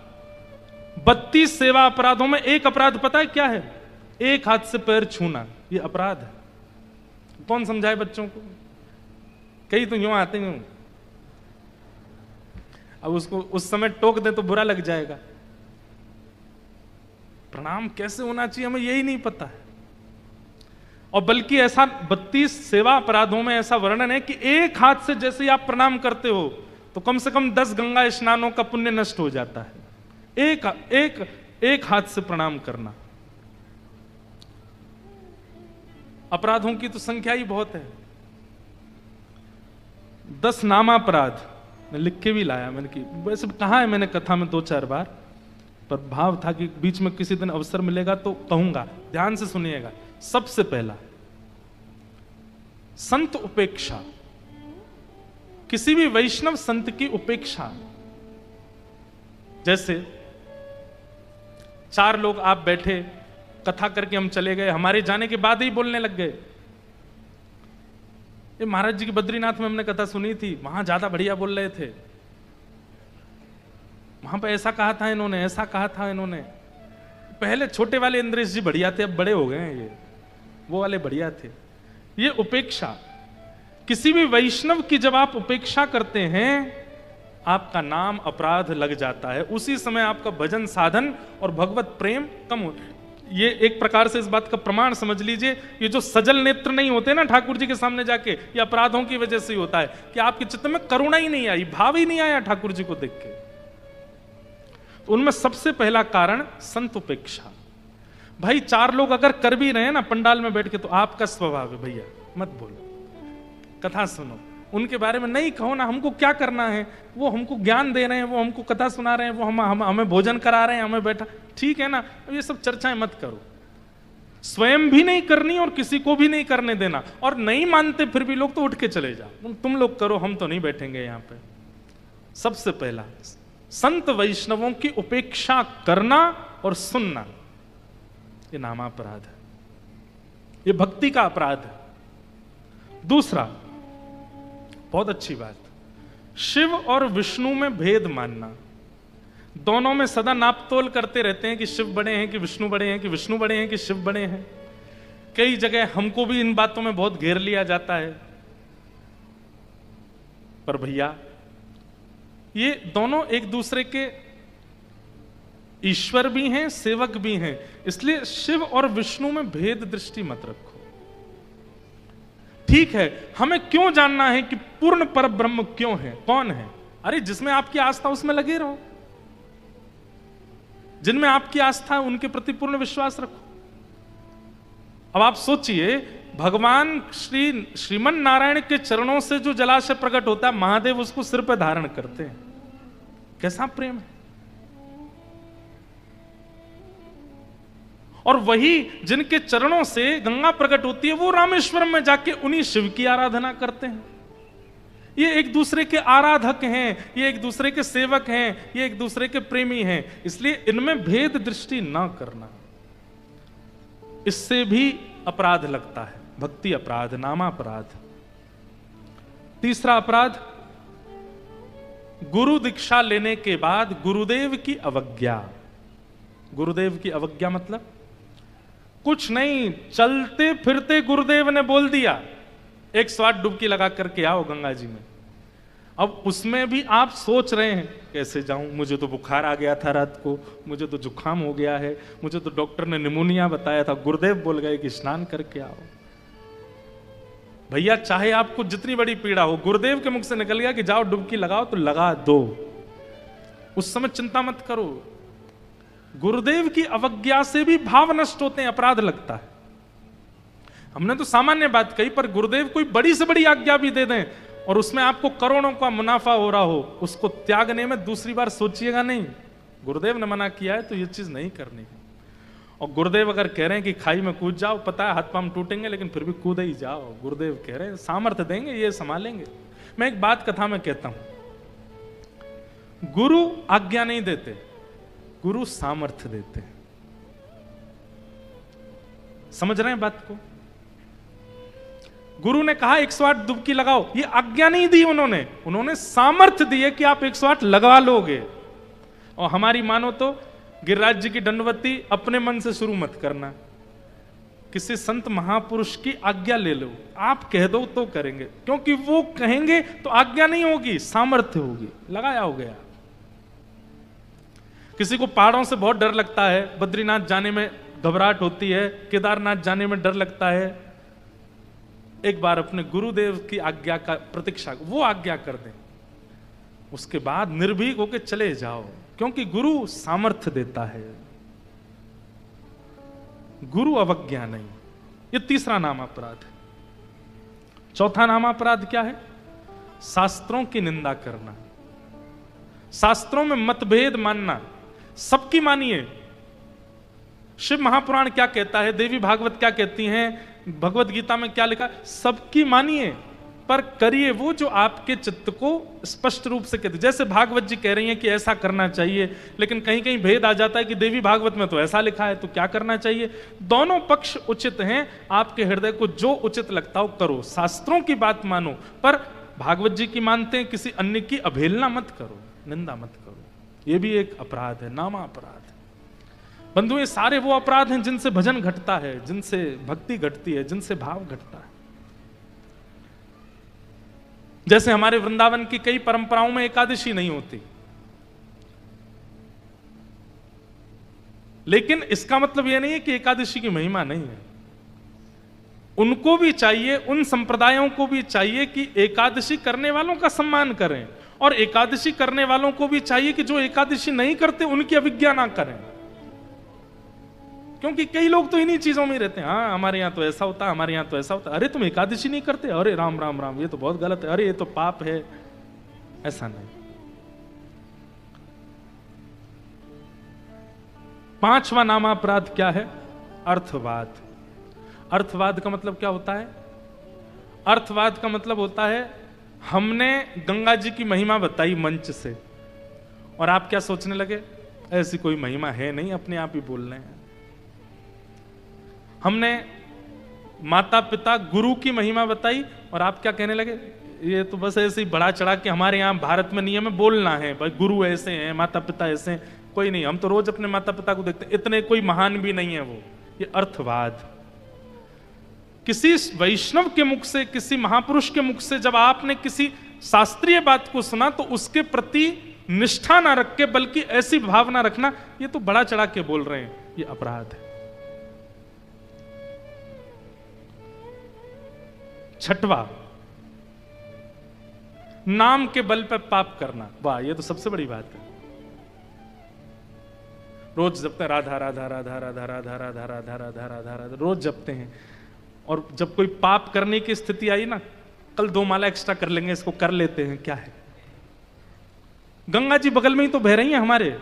32 सेवा अपराधों में एक अपराध पता है क्या है? एक हाथ से पैर छूना, ये अपराध है। कौन समझाए बच्चों को? कई तो यूं आते हैं, अब उसको उस समय टोक दे तो बुरा लग जाएगा। प्रणाम कैसे होना चाहिए हमें यही नहीं पता है। और बल्कि ऐसा 32 सेवा अपराधों में ऐसा वर्णन है कि एक हाथ से जैसे ही आप प्रणाम करते हो तो कम से कम 10 गंगा स्नानों का पुण्य नष्ट हो जाता है। एक हाथ से प्रणाम करना। अपराधों की तो संख्या ही बहुत है। 10 नामापराध मैं लिख के भी लाया मैंने, कि वैसे कहा है मैंने कथा में 2-4 बार, पर भाव था कि बीच में किसी दिन अवसर मिलेगा तो कहूंगा। ध्यान से सुनिएगा। सबसे पहला, संत उपेक्षा। किसी भी वैष्णव संत की उपेक्षा। जैसे 4 लोग आप बैठे, कथा करके हम चले गए, हमारे जाने के बाद ही बोलने लग गए। ये महाराज जी की बद्रीनाथ में हमने कथा सुनी थी, वहां ज्यादा बढ़िया बोल रहे थे। वहां पे ऐसा कहा था इन्होंने, ऐसा कहा था इन्होंने। पहले छोटे वाले इंद्रेश जी बढ़िया थे, अब बड़े हो गए हैं ये, वो वाले बढ़िया थे। ये उपेक्षा। किसी भी वैष्णव की जब आप उपेक्षा करते हैं, आपका नाम अपराध लग जाता है। उसी समय आपका भजन साधन और भगवत प्रेम कम हो। ये एक प्रकार से इस बात का प्रमाण समझ लीजिए, ये जो सजल नेत्र नहीं होते ना ठाकुर जी के सामने जाके, ये अपराधों की वजह से ही होता है कि आपके चित्त में करुणा ही नहीं आई, भाव ही नहीं आया ठाकुर जी को देख के। तो उनमें सबसे पहला कारण संत उपेक्षा। भाई 4 लोग अगर कर भी रहे हैं ना पंडाल में बैठ के, तो आपका स्वभाव है भैया मत बोलो, कथा सुनो, उनके बारे में नहीं कहो ना। हमको क्या करना है? वो हमको ज्ञान दे रहे हैं, वो हमको कथा सुना रहे हैं, वो हमें भोजन करा रहे हैं, हमें बैठा, ठीक है ना। ये सब चर्चाएं मत करो। स्वयं भी नहीं करनी और किसी को भी नहीं करने देना। और नहीं मानते फिर भी लोग तो उठ के चले जाओ, तुम लोग करो, हम तो नहीं बैठेंगे यहां पे। सबसे पहला, संत वैष्णवों की उपेक्षा करना और सुनना, ये नामापराध है, ये भक्ति का अपराध है। दूसरा, बहुत अच्छी बात, शिव और विष्णु में भेद मानना। दोनों में सदा नापतोल करते रहते हैं कि शिव बड़े हैं कि विष्णु बड़े हैं, कि विष्णु बड़े हैं कि शिव बड़े हैं। कई जगह हमको भी इन बातों में बहुत घेर लिया जाता है। पर भैया ये दोनों एक दूसरे के ईश्वर भी हैं, सेवक भी हैं, इसलिए शिव और विष्णु में भेद दृष्टि मत रखो। ठीक है, हमें क्यों जानना है कि पूर्ण पर ब्रह्म क्यों है, कौन है? अरे जिसमें आपकी आस्था उसमें लगे रहो, जिनमें आपकी आस्था है उनके प्रति पूर्ण विश्वास रखो। अब आप सोचिए, भगवान श्रीमन नारायण के चरणों से जो जलाशय प्रकट होता है, महादेव उसको सिर पर धारण करते हैं। कैसा प्रेम है। और वही जिनके चरणों से गंगा प्रकट होती है, वो रामेश्वरम में जाके उन्हीं शिव की आराधना करते हैं। ये एक दूसरे के आराधक हैं, ये एक दूसरे के सेवक हैं, ये एक दूसरे के प्रेमी हैं। इसलिए इनमें भेद दृष्टि ना करना, इससे भी अपराध लगता है। भक्ति अपराध, नामापराध। तीसरा अपराध, गुरु दीक्षा लेने के बाद गुरुदेव की अवज्ञा। गुरुदेव की अवज्ञा मतलब कुछ नहीं, चलते फिरते गुरुदेव ने बोल दिया 108 डुबकी लगा करके आओ गंगा जी में। अब उसमें भी आप सोच रहे हैं कैसे जाऊं, मुझे तो बुखार आ गया था रात को, मुझे तो जुकाम हो गया है, मुझे तो डॉक्टर ने निमोनिया बताया था, गुरुदेव बोल गए कि स्नान करके आओ। भैया चाहे आपको जितनी बड़ी पीड़ा हो, गुरुदेव के मुख से निकल गया कि जाओ डुबकी लगाओ, तो लगा दो, उस समय चिंता मत करो। गुरुदेव की अवज्ञा से भी भाव नष्ट होते हैं, अपराध लगता है। हमने तो सामान्य बात कही, पर गुरुदेव कोई बड़ी से बड़ी आज्ञा भी दे दें और उसमें आपको करोड़ों का मुनाफा हो रहा हो, उसको त्यागने में दूसरी बार सोचिएगा नहीं। गुरुदेव ने मना किया है तो ये चीज नहीं करनी है। और गुरुदेव अगर कह रहे हैं कि खाई में कूद जाओ, पता है हाथ पांव टूटेंगे लेकिन फिर भी कूद ही जाओ, गुरुदेव कह रहे हैं, सामर्थ्य देंगे, ये संभालेंगे। मैं एक बात कथा में कहता हूं, गुरु आज्ञा नहीं देते, गुरु सामर्थ्य देते हैं। समझ रहे हैं बात को? गुरु ने कहा 108 डुबकी लगाओ, ये आज्ञा नहीं दी उन्होंने, उन्होंने सामर्थ्य दिए कि आप 108 लगवा लोगे। और हमारी मानो तो गिरिराज जी की दंडवती अपने मन से शुरू मत करना, किसी संत महापुरुष की आज्ञा ले लो। आप कह दो तो करेंगे, क्योंकि वो कहेंगे तो आज्ञा नहीं होगी, सामर्थ्य होगी, लगाया हो गया। किसी को पहाड़ों से बहुत डर लगता है, बद्रीनाथ जाने में घबराहट होती है, केदारनाथ जाने में डर लगता है, एक बार अपने गुरुदेव की आज्ञा का प्रतीक्षा, वो आज्ञा कर दें, उसके बाद निर्भीक होकर चले जाओ, क्योंकि गुरु सामर्थ्य देता है, गुरु अवज्ञा नहीं। ये तीसरा नाम अपराध है। चौथा नाम अपराध क्या है? शास्त्रों की निंदा करना, शास्त्रों में मतभेद मानना। सबकी मानिए, शिव महापुराण क्या कहता है, देवी भागवत क्या कहती हैं, भगवत गीता में क्या लिखा, सबकी मानिए, पर करिए वो जो आपके चित्त को स्पष्ट रूप से कहते। जैसे भागवत जी कह रही हैं कि ऐसा करना चाहिए, लेकिन कहीं कहीं भेद आ जाता है कि देवी भागवत में तो ऐसा लिखा है, तो क्या करना चाहिए? दोनों पक्ष उचित हैं, आपके हृदय को जो उचित लगता हो करो, शास्त्रों की बात मानो, पर भागवत जी की मानते हैं, किसी अन्य की अवहेलना मत करो, निंदा मत करो। ये भी एक अपराध है, नामा अपराध। बंधु, ये सारे वो अपराध हैं जिनसे भजन घटता है, जिनसे भक्ति घटती है, जिनसे भाव घटता है। जैसे हमारे वृंदावन की कई परंपराओं में एकादशी नहीं होती, लेकिन इसका मतलब यह नहीं है कि एकादशी की महिमा नहीं है। उनको भी चाहिए, उन संप्रदायों को भी चाहिए कि एकादशी करने वालों का सम्मान करें, और एकादशी करने वालों को भी चाहिए कि जो एकादशी नहीं करते उनकी अवज्ञा ना करें। क्योंकि कई लोग तो इन्हीं चीजों में रहते हैं, हाँ हमारे यहाँ तो ऐसा होता है, हमारे यहाँ तो ऐसा होता है, अरे तुम एकादशी नहीं करते, अरे राम राम राम, ये तो बहुत गलत है, अरे ये तो पाप है। ऐसा नहीं। पांचवा नामापराध क्या है? अर्थवाद। अर्थवाद का मतलब क्या होता है? अर्थवाद का मतलब होता है, हमने गंगा जी की महिमा बताई मंच से, और आप क्या सोचने लगे, ऐसी कोई महिमा है नहीं, अपने आप ही बोल रहे हैं। हमने माता पिता गुरु की महिमा बताई, और आप क्या कहने लगे, ये तो बस ऐसे ही बढ़ा चढ़ा के हमारे यहाँ भारत में नियम है बोलना है, भाई गुरु ऐसे हैं, माता पिता ऐसे हैं। कोई नहीं, हम तो रोज अपने माता पिता को देखते हैं, इतने कोई महान भी नहीं है वो। ये अर्थवाद। किसी वैष्णव के मुख से, किसी महापुरुष के मुख से जब आपने किसी शास्त्रीय बात को सुना, तो उसके प्रति निष्ठा ना रख के, बल्कि ऐसी भावना रखना, ये तो बढ़ा चढ़ा के बोल रहे हैं, ये अपराध है। छठवा, नाम के बल पर पाप करना। वाह, ये तो सबसे बड़ी बात है। रोज जपते हैं राधा राधा राधा राधा राधा राधा राधा राधा राधा राधा, रोज जपते हैं, और जब कोई पाप करने की स्थिति आई ना, कल 2 माला एक्स्ट्रा कर लेंगे, इसको कर लेते हैं, क्या है। गंगा जी बगल में ही तो बह रही हैं हमारे।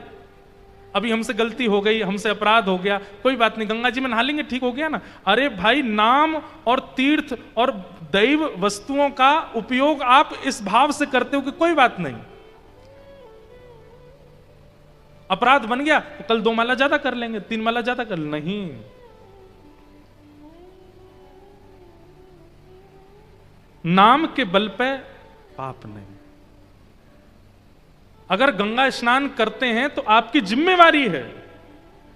अभी हमसे गलती हो गई, हमसे अपराध हो गया, कोई बात नहीं, गंगा जी में नहा लेंगे, ठीक हो गया ना। अरे भाई, नाम और तीर्थ और दैव वस्तुओं का उपयोग आप इस भाव से करते हो कि कोई बात नहीं, अपराध बन गया तो कल 2 माला ज्यादा कर लेंगे, 3 माला ज्यादा कर, नहीं। नाम के बल पे पाप नहीं। अगर गंगा स्नान करते हैं तो आपकी जिम्मेवारी है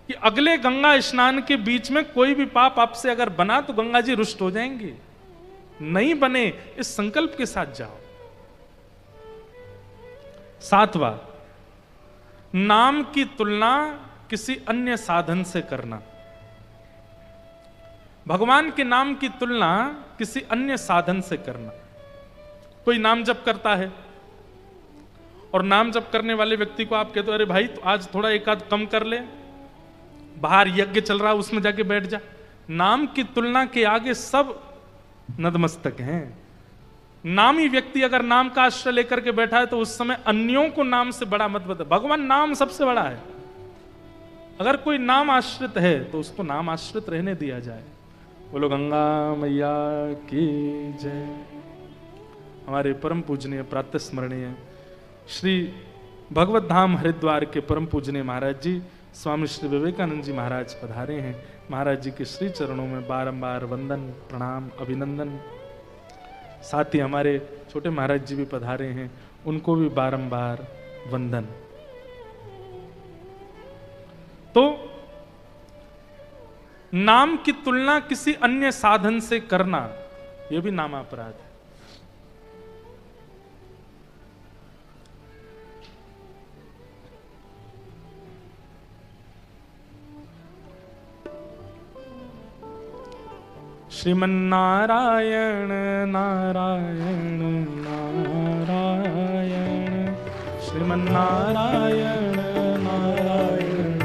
कि अगले गंगा स्नान के बीच में कोई भी पाप आपसे अगर बना तो गंगा जी रुष्ट हो जाएंगे, नहीं बने इस संकल्प के साथ जाओ। 7वां, नाम की तुलना किसी अन्य साधन से करना। भगवान के नाम की तुलना किसी अन्य साधन से करना। कोई नाम जप करता है और नाम जप करने वाले व्यक्ति को आप कहते हो, अरे भाई तो आज थोड़ा एक आध कम कर ले, बाहर यज्ञ चल रहा है उसमें जाके बैठ जा। नाम की तुलना के आगे सब नतमस्तक हैं। नामी व्यक्ति अगर नाम का आश्रय लेकर के बैठा है तो उस समय अन्यों को नाम से बड़ा मत बता। भगवान नाम सबसे बड़ा है। अगर कोई नाम आश्रित है तो उसको नाम आश्रित रहने दिया जाए। बोलो गंगा मैया की जय। हमारे परम पूजनीय प्रातः स्मरणीय श्री भगवत धाम हरिद्वार के परम पूजनीय महाराज जी स्वामी श्री विवेकानंद जी महाराज पधारे हैं। महाराज जी के श्री चरणों में बारंबार वंदन प्रणाम अभिनंदन। साथ ही हमारे छोटे महाराज जी भी पधारे हैं, उनको भी बारंबार वंदन। तो नाम की तुलना किसी अन्य साधन से करना, यह भी नामापराध है। श्रीमन्नारायण नारायण नारायण श्रीमन्नारायण नारायण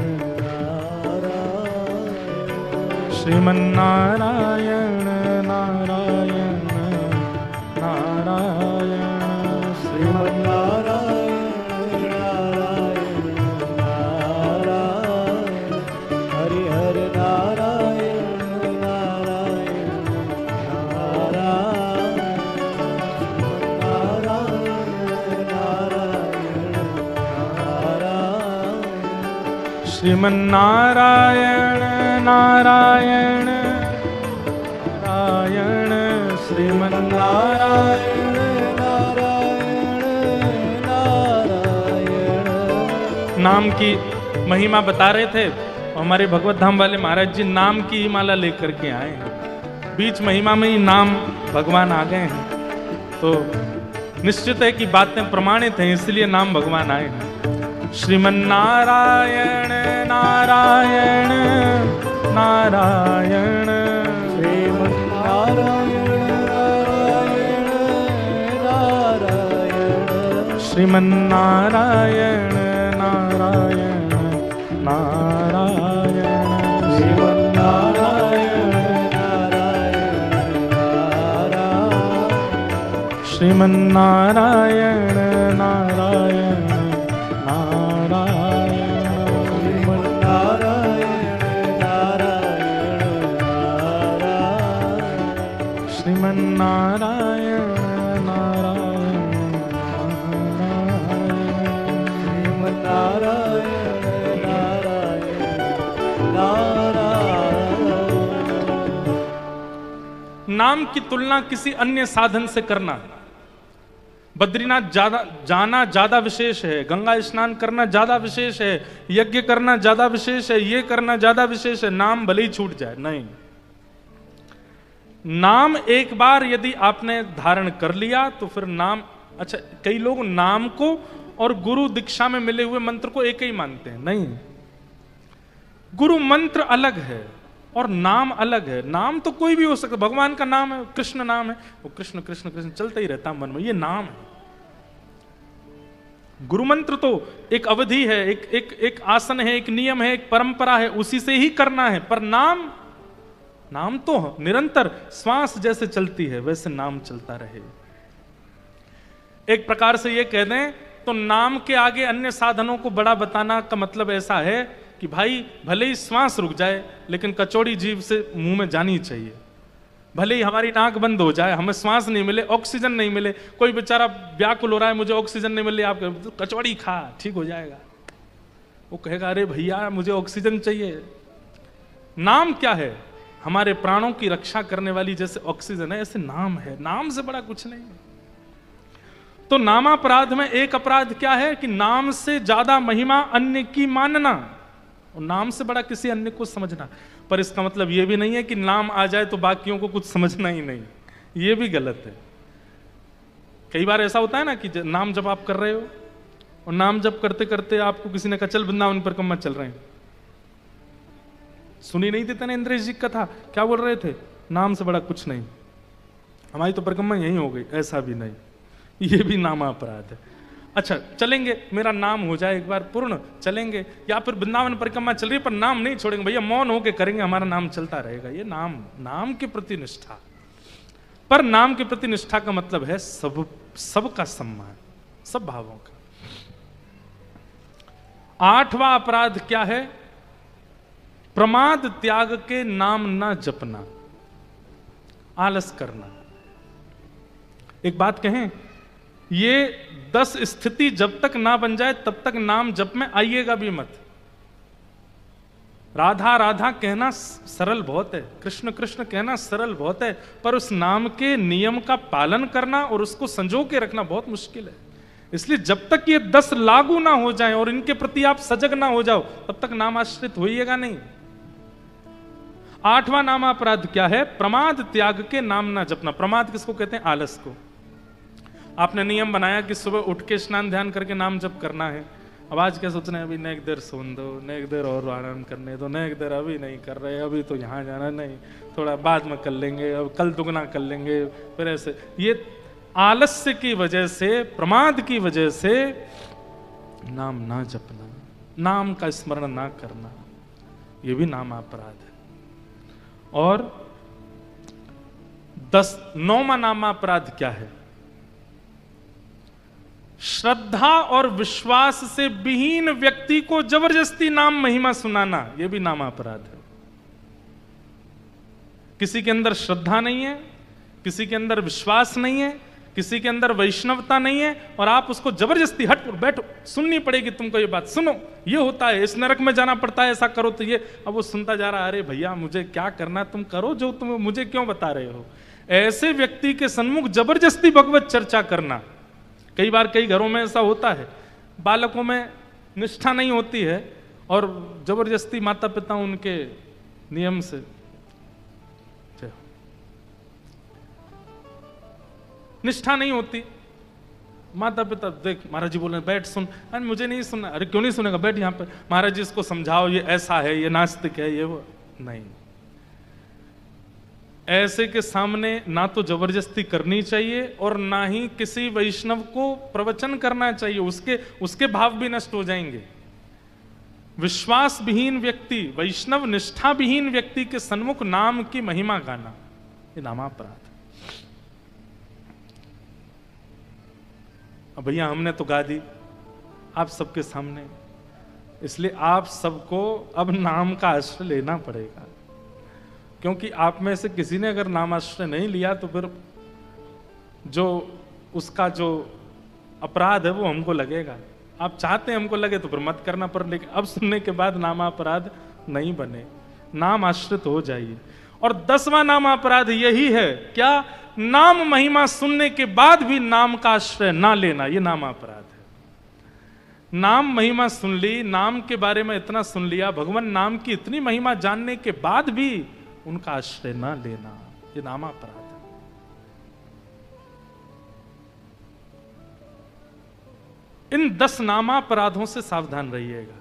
नारायण श्रीमन्नारायण नारायण नारायण श्रीमन्नारायण नारायण नारायण हरि हरि नारायण श्रीमन्नारायण नारायण नारायण श्रीमन्नारायण नारायण नारायण। नाम की महिमा बता रहे थे हमारे भगवत धाम वाले महाराज जी, नाम की ही माला लेकर के आए हैं। बीच महिमा में ही नाम भगवान आ गए हैं, तो निश्चित है कि बातें प्रमाणित हैं, इसलिए नाम भगवान आए हैं। श्रीमन्नारायण नारायण नारायण श्रीमन्नारायण नारायण नारायण श्रीमन्नारायण नारायण नारायण श्रीमन्नारायण नारायण श्रीमन्नारायण नारायण नारायण नारायण नारायण नारायण। नाम की तुलना किसी अन्य साधन से करना। बद्रीनाथ जाना ज्यादा विशेष है, गंगा स्नान करना ज्यादा विशेष है, यज्ञ करना ज्यादा विशेष है, ये करना ज्यादा विशेष है, नाम भले ही छूट जाए, नहीं। नाम एक बार यदि आपने धारण कर लिया तो फिर नाम, अच्छा कई लोग नाम को और गुरु दीक्षा में मिले हुए मंत्र को एक ही मानते हैं, नहीं। गुरु मंत्र अलग है और नाम अलग है। नाम तो कोई भी हो सकता, भगवान का नाम है, कृष्ण नाम है, वो कृष्ण कृष्ण कृष्ण चलता ही रहता मन में, ये नाम है। गुरु मंत्र तो एक अवधि है, एक आसन है, एक नियम है, एक परंपरा है, उसी से ही करना है। पर नाम नाम तो निरंतर श्वास जैसे चलती है वैसे नाम चलता रहे। एक प्रकार से ये कह दें तो नाम के आगे अन्य साधनों को बड़ा बताना का मतलब ऐसा है कि भाई भले ही श्वास रुक जाए लेकिन कचौड़ी जीभ से मुंह में जानी चाहिए, भले ही हमारी नाक बंद हो जाए, हमें श्वास नहीं मिले, ऑक्सीजन नहीं मिले, कोई बेचारा व्याकुल हो रहा है मुझे ऑक्सीजन नहीं मिले, आप तो कचौड़ी खा ठीक हो जाएगा, वो कहेगा अरे भैया मुझे ऑक्सीजन चाहिए। नाम क्या है? हमारे प्राणों की रक्षा करने वाली जैसे ऑक्सीजन है ऐसे नाम है, नाम से बड़ा कुछ नहीं है। तो नामापराध में एक अपराध क्या है कि नाम से ज्यादा महिमा अन्य की मानना और नाम से बड़ा किसी अन्य को समझना। पर इसका मतलब यह भी नहीं है कि नाम आ जाए तो बाकियों को कुछ समझना ही नहीं, यह भी गलत है। कई बार ऐसा होता है ना कि नाम जब आप कर रहे हो और नाम जब करते करते आपको किसी ने कहा चल वृंदावन परिक्रमा चल रहे हैं, सुनी नहीं देते ना इंद्रेश जी कथा, क्या बोल रहे थे? नाम से बड़ा कुछ नहीं, हमारी तो परिक्रमा यही हो गई। ऐसा भी नहीं, ये भी नामापराध है। अच्छा चलेंगे, मेरा नाम हो जाए एक बार पूर्ण, चलेंगे, या फिर वृंदावन परिक्रमा चल रही है पर नाम नहीं छोड़ेंगे, भैया मौन होके करेंगे, हमारा नाम चलता रहेगा। ये नाम के प्रति निष्ठा। पर नाम के प्रति निष्ठा का मतलब है सबका सम्मान, सब भावों का। आठवां अपराध क्या है? प्रमाद त्याग के नाम ना जपना, आलस करना। एक बात कहें, ये 10 स्थिति जब तक ना बन जाए तब तक नाम जप में आइएगा भी मत। राधा राधा कहना सरल बहुत है, कृष्ण कृष्ण कहना सरल बहुत है, पर उस नाम के नियम का पालन करना और उसको संजो के रखना बहुत मुश्किल है। इसलिए जब तक ये 10 लागू ना हो जाएं और इनके प्रति आप सजग ना हो जाओ तब तक नाम आश्रित होइएगा नहीं। आठवां नामापराध क्या है? प्रमाद त्याग के नाम ना जपना। प्रमाद किसको कहते हैं? आलस को। आपने नियम बनाया कि सुबह उठ के स्नान ध्यान करके नाम जप करना है, अब आज क्या सोच रहे हैं, अभी नेक देर सोन दो, नेक देर और आराम करने दो, नेक देर अभी नहीं कर रहे, अभी तो यहाँ जाना नहीं, थोड़ा बाद में कर लेंगे, अब कल दुगना कर लेंगे, फिर ऐसे। ये आलस्य की वजह से, प्रमाद की वजह से नाम ना जपना, नाम का स्मरण ना करना, ये भी नाम अपराध है। और 9वां नामापराध क्या है? श्रद्धा और विश्वास से विहीन व्यक्ति को जबरदस्ती नाम महिमा सुनाना, यह भी नामापराध है। किसी के अंदर श्रद्धा नहीं है, किसी के अंदर विश्वास नहीं है, किसी के अंदर वैष्णवता नहीं है, और आप उसको जबरदस्ती हट बैठो, सुननी पड़ेगी तुमको ये बात, सुनो ये होता है, इस नरक में जाना पड़ता है, ऐसा करो तो ये। अब वो सुनता जा रहा, अरे भैया मुझे क्या करना, तुम करो जो तुम मुझे क्यों बता रहे हो। ऐसे व्यक्ति के सन्मुख जबरदस्ती भगवत चर्चा करना। कई बार कई घरों में ऐसा होता है, बालकों में निष्ठा नहीं होती है और जबरदस्ती माता पिता उनके नियम से निष्ठा नहीं होती, माता पिता देख महाराज जी बोल रहे बैठ सुन, अरे मुझे नहीं सुनना, अरे क्यों नहीं सुनेगा, बैठ यहाँ पे, महाराज जी इसको समझाओ, ये ऐसा है, ये नास्तिक है, ये वो नहीं। ऐसे के सामने ना तो जबरदस्ती करनी चाहिए और ना ही किसी वैष्णव को प्रवचन करना चाहिए, उसके भाव भी नष्ट हो जाएंगे। विश्वास विहीन व्यक्ति, वैष्णव निष्ठा विहीन व्यक्ति के सन्मुख नाम की महिमा गाना, ये नामापराध। अब भैया हमने तो गा दी आप सबके सामने, इसलिए आप सबको अब नाम का आश्रय लेना पड़ेगा, क्योंकि आप में से किसी ने अगर नाम आश्रय नहीं लिया तो फिर जो उसका जो अपराध है वो हमको लगेगा। आप चाहते हैं हमको लगे तो फिर मत करना, पर लेकिन अब सुनने के बाद नामापराध नहीं बने, नाम आश्रित हो जाइए। और 10वां नामापराध यही है, क्या? नाम महिमा सुनने के बाद भी नाम का आश्रय ना लेना, यह नामापराध है। नाम महिमा सुन ली, नाम के बारे में इतना सुन लिया, भगवान नाम की इतनी महिमा जानने के बाद भी उनका आश्रय ना लेना, यह नामापराध है। इन 10 नामापराधों से सावधान रहिएगा।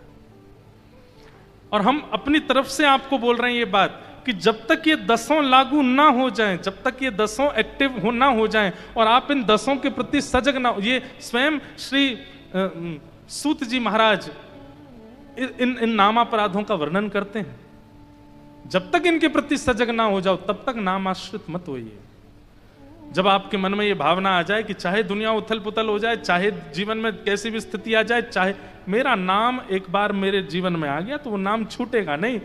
और हम अपनी तरफ से आपको बोल रहे हैं ये बात कि जब तक ये 10 लागू ना हो जाएं, जब तक ये 10 एक्टिव हो ना हो जाएं और आप इन 10 के प्रति सजग ना हो, ये स्वयं श्री सूत जी महाराज इन नामापराधों का वर्णन करते हैं। जब तक इनके प्रति सजग ना हो जाओ तब तक नाम आश्रित मत होइए। जब आपके मन में ये भावना आ जाए कि चाहे दुनिया उथल पुथल हो जाए, चाहे जीवन में कैसी भी स्थिति आ जाए, चाहे मेरा नाम एक बार मेरे जीवन में आ गया तो वो नाम छूटेगा नहीं,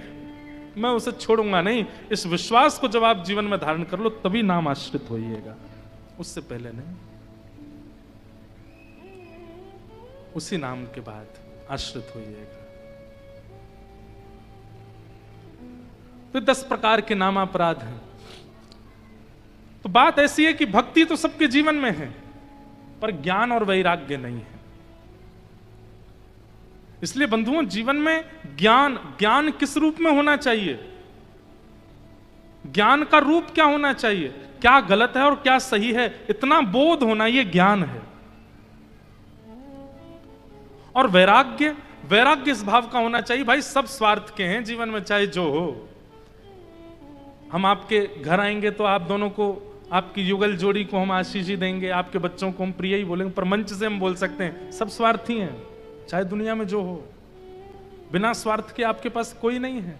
मैं उसे छोड़ूंगा नहीं, इस विश्वास को जब आप जीवन में धारण कर लो तभी नाम आश्रित होइएगा, उससे पहले नहीं। उसी नाम के बाद आश्रित होइएगा। तो 10 प्रकार के नामापराध हैं। तो बात ऐसी है कि भक्ति तो सबके जीवन में है, पर ज्ञान और वैराग्य नहीं है। इसलिए बंधुओं, जीवन में ज्ञान किस रूप में होना चाहिए? ज्ञान का रूप क्या होना चाहिए? क्या गलत है और क्या सही है, इतना बोध होना, यह ज्ञान है। और वैराग्य इस भाव का होना चाहिए, भाई सब स्वार्थ के हैं जीवन में, चाहे जो हो। हम आपके घर आएंगे तो आप दोनों को, आपकी युगल जोड़ी को हम आशीष ही देंगे, आपके बच्चों को हम प्रिय ही बोलेंगे, पर मंच से हम बोल सकते हैं सब स्वार्थी हैं, चाहे दुनिया में जो हो। बिना स्वार्थ के आपके पास कोई नहीं है।